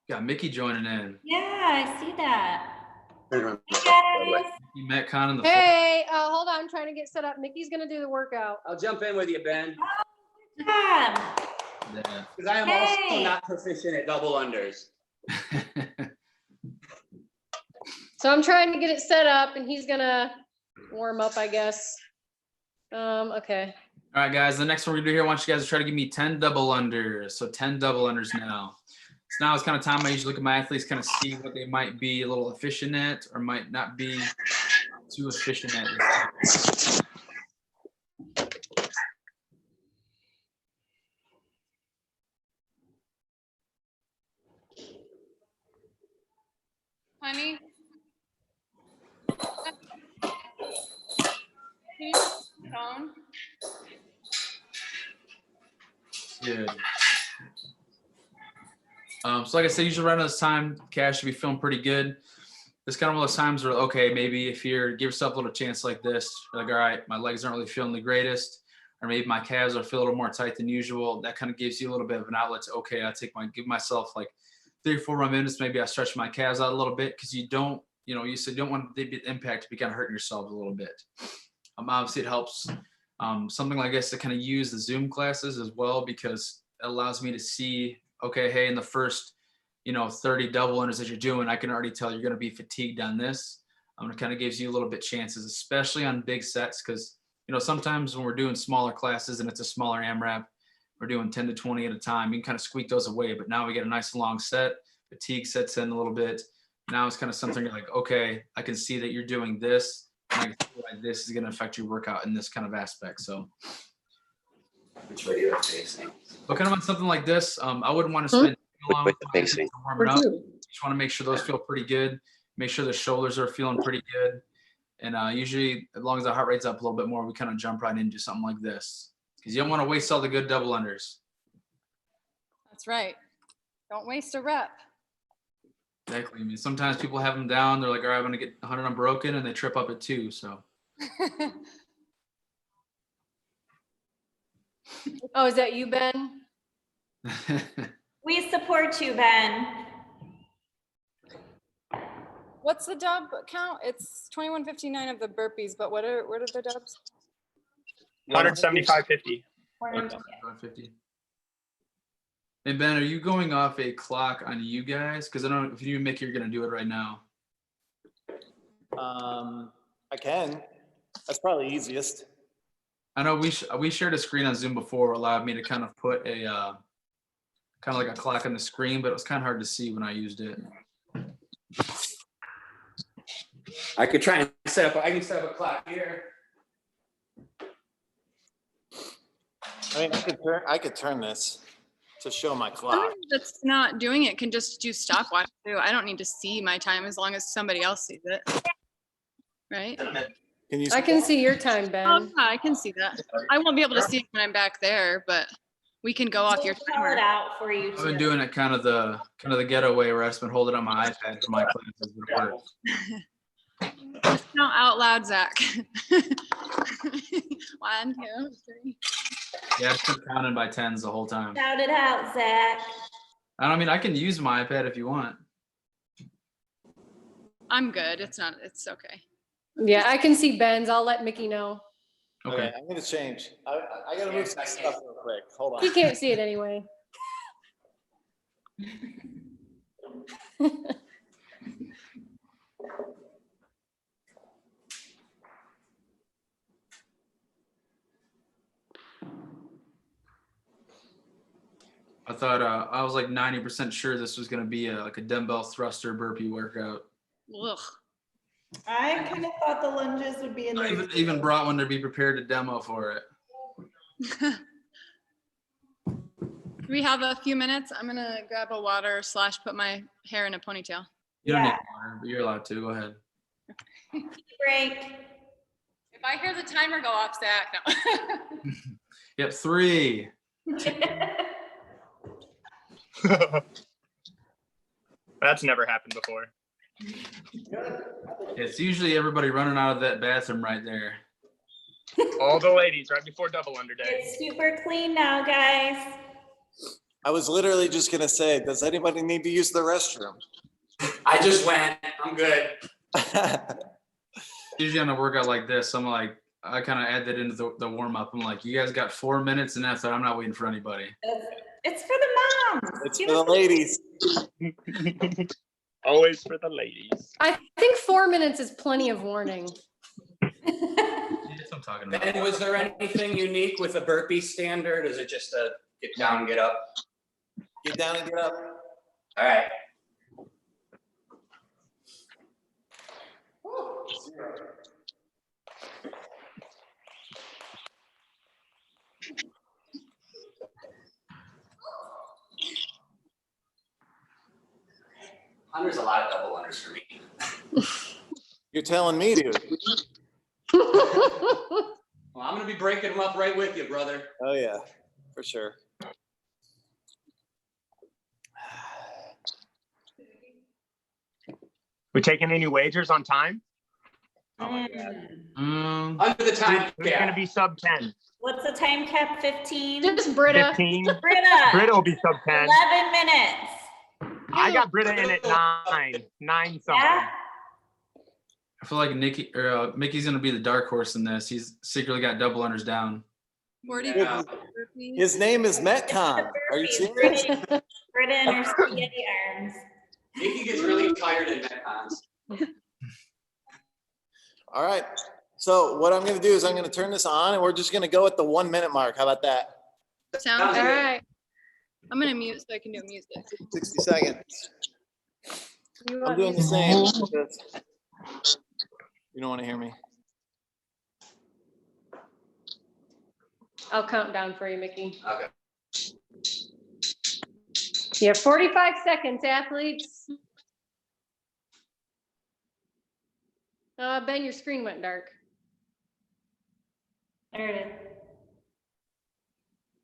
Got Mickey joining in. Yeah, I see that. Hey, You met Con in the Hey, hold on, I'm trying to get set up. Mickey's gonna do the workout. I'll jump in with you, Ben, Yeah. because I am also not proficient at double unders. So I'm trying to get it set up and he's gonna warm up, I guess. Okay. All right, guys, the next one we're gonna do here, I want you guys to try to give me 10 double unders. So 10 double unders now. So now it's kind of time I usually look at my athletes, kind of see what they might be a little efficient at or might not be too efficient at. Honey? Can you use the phone? Good. So like I said, usually around this time, Cash should be feeling pretty good. It's kind of one of those times where, okay, maybe if you're give yourself a little chance like this, you're like, all right, my legs aren't really feeling the greatest, or maybe my calves are feeling a little more tight than usual. That kind of gives you a little bit of an outlet to, okay, give myself like 3 or 4 more minutes. Maybe I stretch my calves out a little bit because you don't, you said you don't want the impact to be kind of hurting yourself a little bit. Obviously it helps. Something like this to kind of use the Zoom classes as well, because it allows me to see, okay, hey, in the first, 30 double unders that you're doing, I can already tell you're going to be fatigued on this. It kind of gives you a little bit chances, especially on big sets, because, sometimes when we're doing smaller classes and it's a smaller AMRAP, we're doing 10 to 20 at a time. You can kind of squeak those away, but now we get a nice long set, fatigue sets in a little bit. Now it's kind of something you're like, okay, I can see that you're doing this. And I can feel like this is going to affect your workout in this kind of aspect. So, Which way are you facing? but kind of on something like this, I wouldn't want to spend too long With the facing. warming up. Just want to make sure those feel pretty good. Make sure the shoulders are feeling pretty good. And usually, as long as the heart rate's up a little bit more, we kind of jump right into something like this. Because you don't want to waste all the good double unders. That's right. Don't waste a rep. Exactly. I mean, sometimes people have them down. They're like, all right, I'm going to get 100 unbroken, and they trip up at 2. So. Oh, is that you, Ben? We support you, Ben. What's the dub count? It's 2159 of the burpees, but what are the dubs? 175.50. 50. Hey, Ben, are you going off a clock on you guys? Because I don't know if you and Mickey are going to do it right now. I can. That's probably easiest. I know we shared a screen on Zoom before, allowed me to kind of put a kind of like a clock on the screen, but it was kind of hard to see when I used it. I could try and I can set up a clock here. I mean, I could turn this. to show my clock. Somebody that's not doing it can just do stopwatch too. I don't need to see my time as long as somebody else sees it. Right? Can you? I can see your time, Ben. Oh, yeah, I can see that. I won't be able to see it when I'm back there, but we can go off your We'll call it timer. out for you. I've been too. doing it kind of the ghetto way where I've just been holding up my iPad for my classes. But it works. Just count out loud, Zach. 1, 2, 3. Yeah, I've been counting by tens the whole time. Shout it out, Zach. I mean, I can use my iPad if you want. I'm good. It's okay. Yeah, I can see Ben's. I'll let Mickey know. Okay. I'm gonna change. I gotta move some stuff real quick. Hold on. He can't see it anyway. I thought I was like 90% sure this was gonna be like a dumbbell thruster burpee workout. Ugh. I kind of thought the lunges would be in I there. even brought one to be prepared to demo for it. Do we have a few minutes? I'm gonna grab a water / put my hair in a ponytail. You don't need Yeah. water, but you're allowed to. Go ahead. Break. If I hear the timer go off, Zach, no. Yep, 3. That's never happened before. It's usually everybody running out of that bathroom right there. All the ladies right before double under day. It's super clean now, guys. I was literally just gonna say, does anybody need to use the restroom? I just went. I'm good. Usually on a workout like this, I'm like, I kind of add that into the warm up. I'm like, you guys got 4 minutes, and that's it. I'm not waiting for anybody. It's for the moms. It's for the ladies. Always for the ladies. I think 4 minutes is plenty of warning. That's what I'm talking about. Ben, was there anything unique with a burpee standard? Is it just a get down, get up? Get down and get up. All right. There's a lot of double unders for me. You're telling me to. Well, I'm gonna be breaking them up right with you, brother. Oh yeah, for sure. We taking any wagers on time? Oh my God. Um, Under the time Who's gonna cap. be sub 10? What's the time cap? 15? Just Britta. 15? Britta. Britta will be sub 10. 11 minutes. I got Britta in at 9 something. Yeah. I feel like Mickey's gonna be the dark horse in this. He's secretly got double unders down. Where do you Yeah. go? His name is Metcon. Are you serious? Britta and her spaghetti arms. Nikki gets really tired in Metcons. All right. So what I'm gonna do is I'm gonna turn this on, and we're just gonna go at the 1 minute mark. How about that? Sounds All good. right. I'm gonna mute so I can do music. 60 seconds. You I'm want doing the music? same. You don't want to hear me. I'll count down for you, Mickey. Okay. You have 45 seconds, athletes. Ben, your screen went dark. There it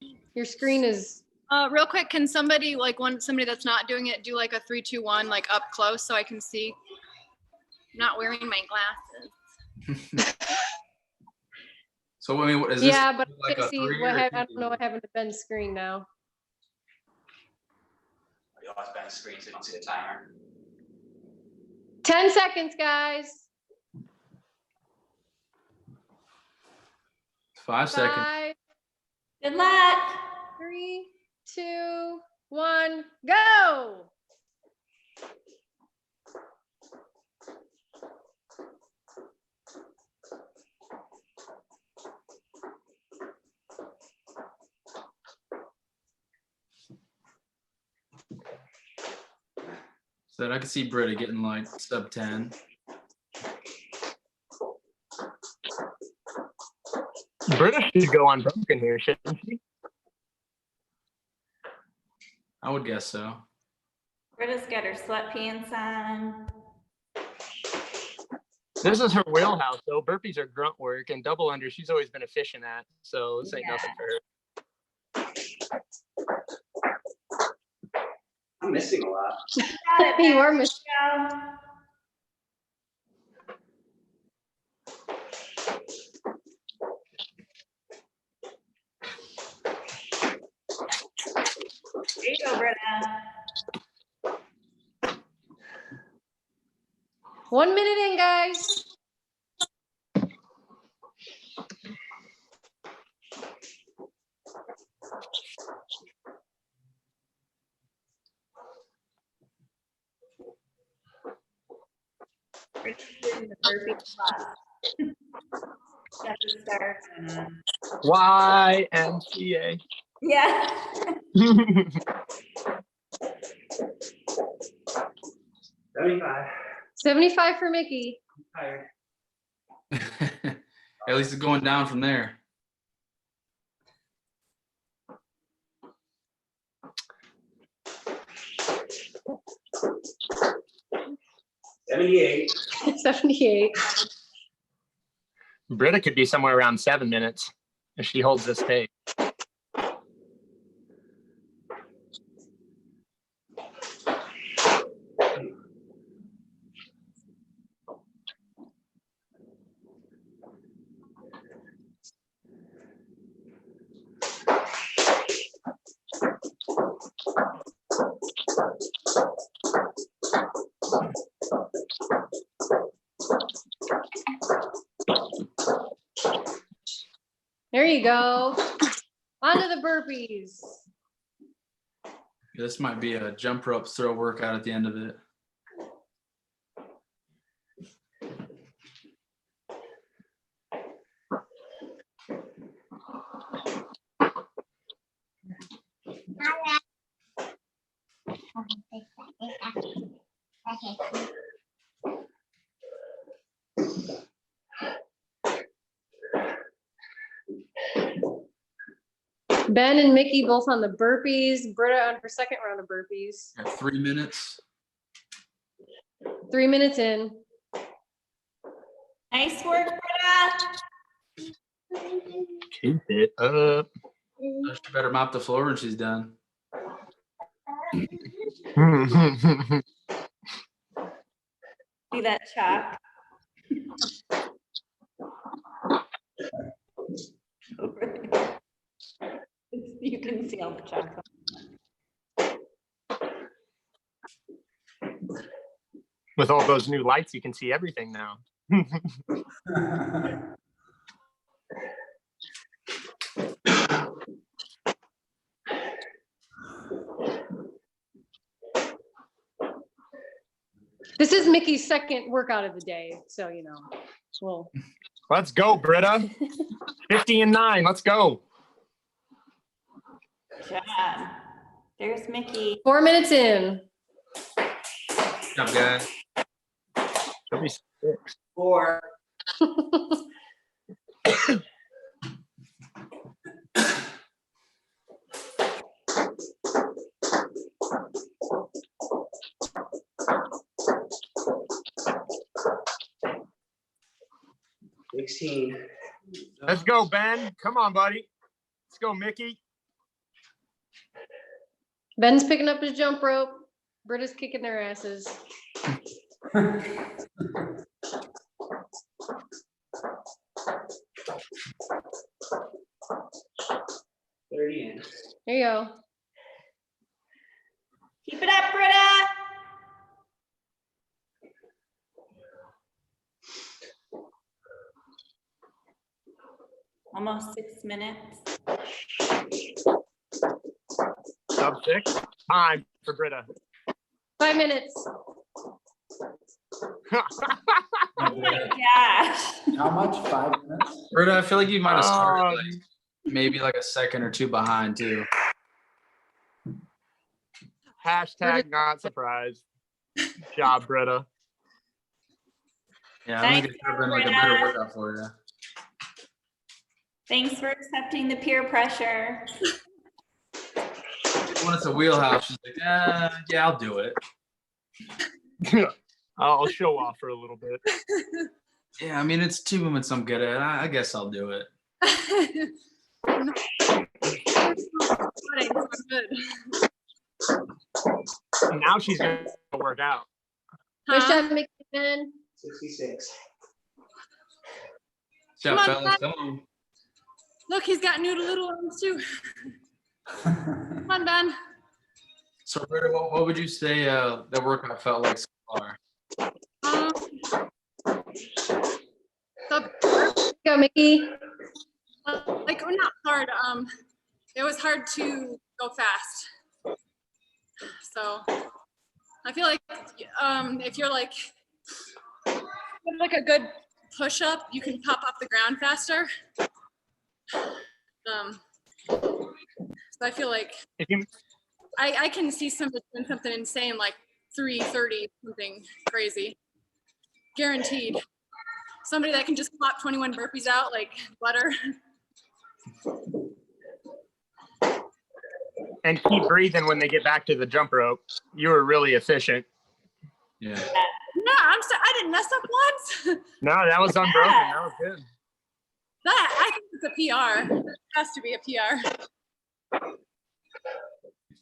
is. Your screen is, Real quick, can somebody somebody that's not doing it do like a 3, 2, 1 like up close so I can see? I'm not wearing my glasses. So I mean, what is this? yeah, but I like can't a see 3 what or I 2? don't know what happened to Ben's screen now. You lost Ben's screen so you don't see the timer. 10 seconds, guys. 5 seconds. 5, Good luck. 3, 2, 1, go. So I could see Britta getting like sub 10. Britta should go unbroken here, shouldn't she? I would guess so. Britta's got her sweatpants on. This is her wheelhouse, though. Burpees are grunt work, and double under she's always been efficient at. So this ain't nothing for her. I'm missing a lot. You are missing. There you go, Britta. 1 minute in, guys. Britta's doing the burpee class. Got the stars on. YMCA. Yeah. 75. 75 for Mickey. Tired. At least it's going down from there. $78. 78. Britta could be somewhere around 7 minutes if she holds this pace. There you go. On to the burpees. This might be a jump rope throw workout at the end of it. Ben and Mickey both on the burpees. Britta on her second round of burpees. Got 3 minutes. 3 minutes in. Nice work, Britta. Keep it up. She better mop the floor when she's done. See that chalk? You can see all the chalk. With all those new lights, you can see everything now. This is Mickey's second workout of the day, so you know. Well, Let's go, Britta. 50 and 9. Let's go. Good job. There's Mickey. 4 minutes in. Good job, guys. She'll be 6. 4. Let's go, Ben. Come on, buddy. Let's go, Mickey. Ben's picking up his jump rope. Britta's kicking their asses. 30 in. There you go. Keep it up, Britta. Almost 6 minutes. Sub 6. Time for Britta. 5 minutes. Oh my gosh. How much? 5 minutes? Britta, I feel like you might have started like, maybe like a second or two behind too. Hashtag not surprised. Good job, Britta. Yeah, I think Nice it could have been like a Britta. better workout for you. Thanks for accepting the peer pressure. when it's a wheelhouse, she's like, yeah, I'll do it. I'll show off for a little bit. Yeah, I mean, it's 2 movements I'm good at. I guess I'll do it. I'm good. Now she's gonna work out. Nice job, Mickey Ben. 66. Shop, Come on, fellas, come on. Look, he's got little arms too. Come on, Ben. So, Roberta, what would you say that workout felt like so far? Go, Mickey. Like, not hard. It was hard to go fast. So I feel like if you're like a good push up, you can pop off the ground faster. So I feel like I can see somebody doing something insane like 3:30, something crazy. Guaranteed. Somebody that can just plop 21 burpees out like butter. And keep breathing when they get back to the jump rope. You were really efficient. Yeah. No, I didn't mess up once. No, that was unbroken. That was good. I think it's a PR. It has to be a PR.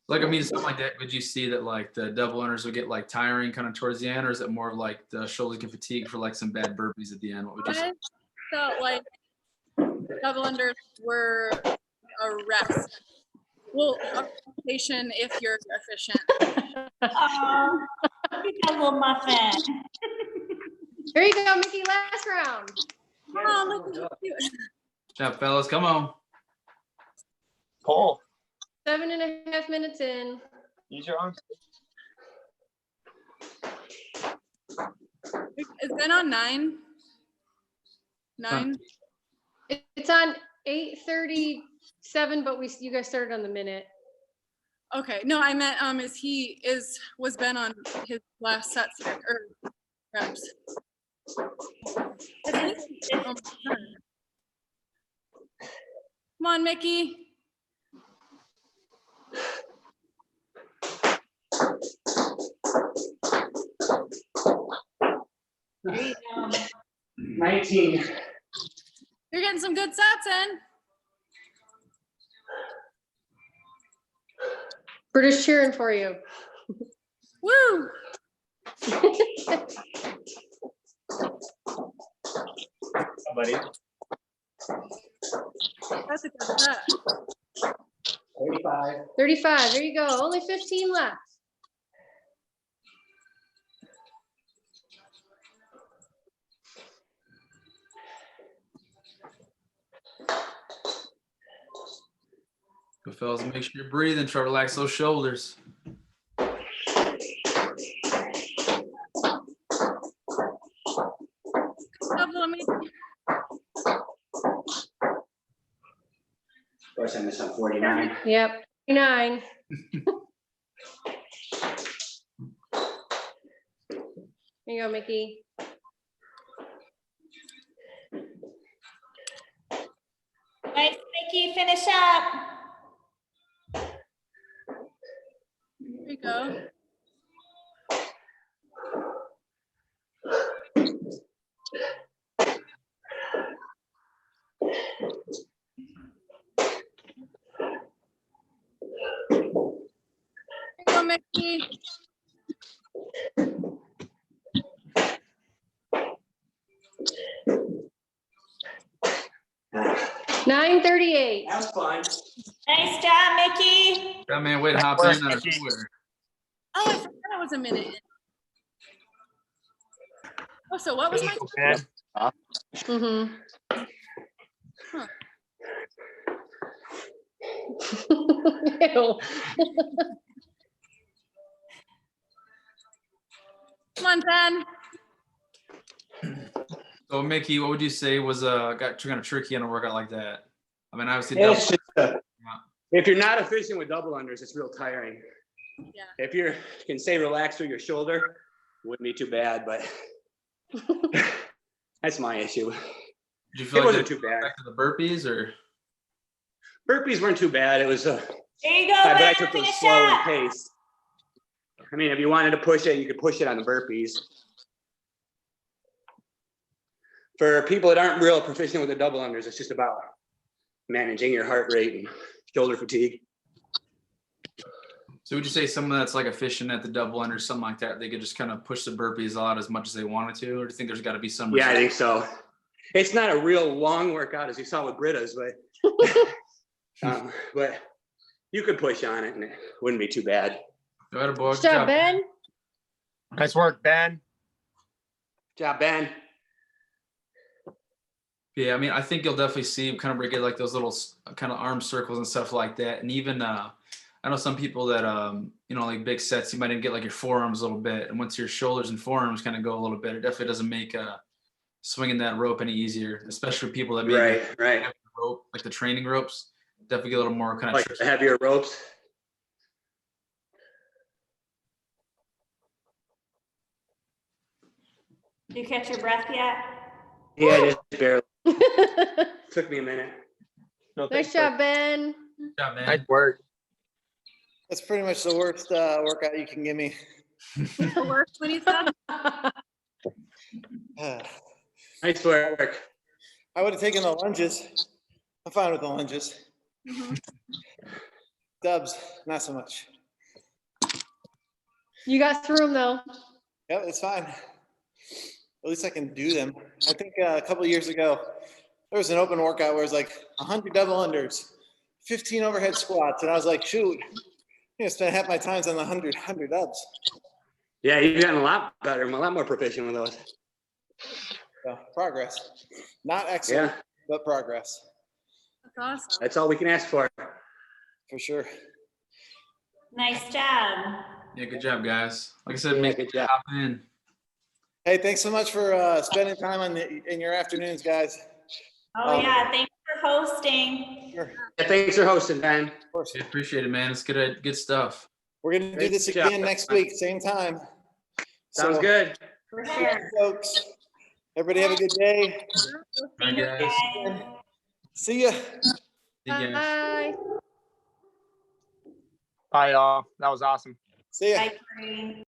Like, I mean, something like that, would you see that like the double unders would get like tiring kind of towards the end, or is it more of like the shoulders get fatigued for like some bad burpees at the end? What would you say? I felt like double unders were a rest. Well, a rotation if you're efficient. Oh, little muffin. Here you go, Mickey, last round. Oh, look at you. Shop, fellas, come on. Pull. 7.5 minutes in. Use your arms. Is Ben on 9? 9? It's on 8:37, but you guys started on the minute. Okay. No, I meant was Ben on his last set or reps? Come on, Mickey. There you go. 19. You're getting some good sets in. We're just cheering for you. Woo! Buddy. That's a good set. 35. 35. There you go. Only 15 left. Go, fellas, make sure you're breathing. Try to relax those shoulders. Of course, I missed on 49. Yep. 9. There you go, Mickey. Nice, Mickey, finish up. There you go. There you go, Mickey. $9.38. That was fun. Nice job, Mickey. Yeah, man, way to hop in out of nowhere. Oh, I forgot it was a minute. Oh, so what was my? Mm-hmm. Huh. Ew. Come on, Ben. So, Mickey, what would you say was got kind of tricky on a workout like that? I mean, obviously, It's just, if you're not efficient with double unders, it's real tiring. Yeah. If you can stay relaxed through your shoulder, it wouldn't be too bad, but that's my issue. Did you feel It like wasn't they too bad. back to the burpees, or Burpees weren't too bad. It was There you go, But I Ben. took Take those a slow shot. and pace. I mean, if you wanted to push it, you could push it on the burpees. For people that aren't real proficient with the double unders, it's just about managing your heart rate and shoulder fatigue. So would you say someone that's like efficient at the double under, something like that, they could just kind of push the burpees out as much as they wanted to, or do you think there's got to be some? Yeah, I think so. It's not a real long workout as you saw with Britta's, but you could push on it and it wouldn't be too bad. Go ahead, boy. Good job, Ben. Nice work, Ben. Good job, Ben. Yeah, I mean, I think you'll definitely see kind of get like those little kind of arm circles and stuff like that. And even I know some people that like big sets, you might even get like your forearms a little bit, and once your shoulders and forearms kind of go a little bit, it definitely doesn't make swinging that rope any easier, especially for people that maybe right have the rope, like the training ropes, definitely get a little more kind of like heavier ropes. Did you catch your breath yet? Yeah, just barely. Took me a minute. Nice job, Ben. Good job, man. Nice work. That's pretty much the worst workout you can give me. The worst when you said. Nice work. I would have taken the lunges. I'm fine with the lunges. Dubs, not so much. You got through them though. Yep, it's fine. At least I can do them. I think a couple of years ago, there was an open workout where it was like 100 double unders, 15 overhead squats. And I was like, shoot, I'm gonna spend half my times on the 100 dubs. Yeah, you've gotten a lot better, a lot more proficient with those. So, progress. Not excellent, Yeah. but progress. That's awesome. That's all we can ask for. For sure. Nice job. Yeah, good job, guys. Like I said, Yeah, make good it job. hop in. Hey, thanks so much for spending time in your afternoons, guys. Oh yeah, thanks for hosting. Sure. Yeah, thanks for hosting, Ben. Of course. Yeah, appreciate it, man. It's good stuff. We're gonna do Great this job. again next week, same time. Sounds So, good. For sure. folks. Everybody have a good day. All right, guys. See ya. See you guys. Bye. Bye, y'all. That was awesome. See ya. Bye, Corey.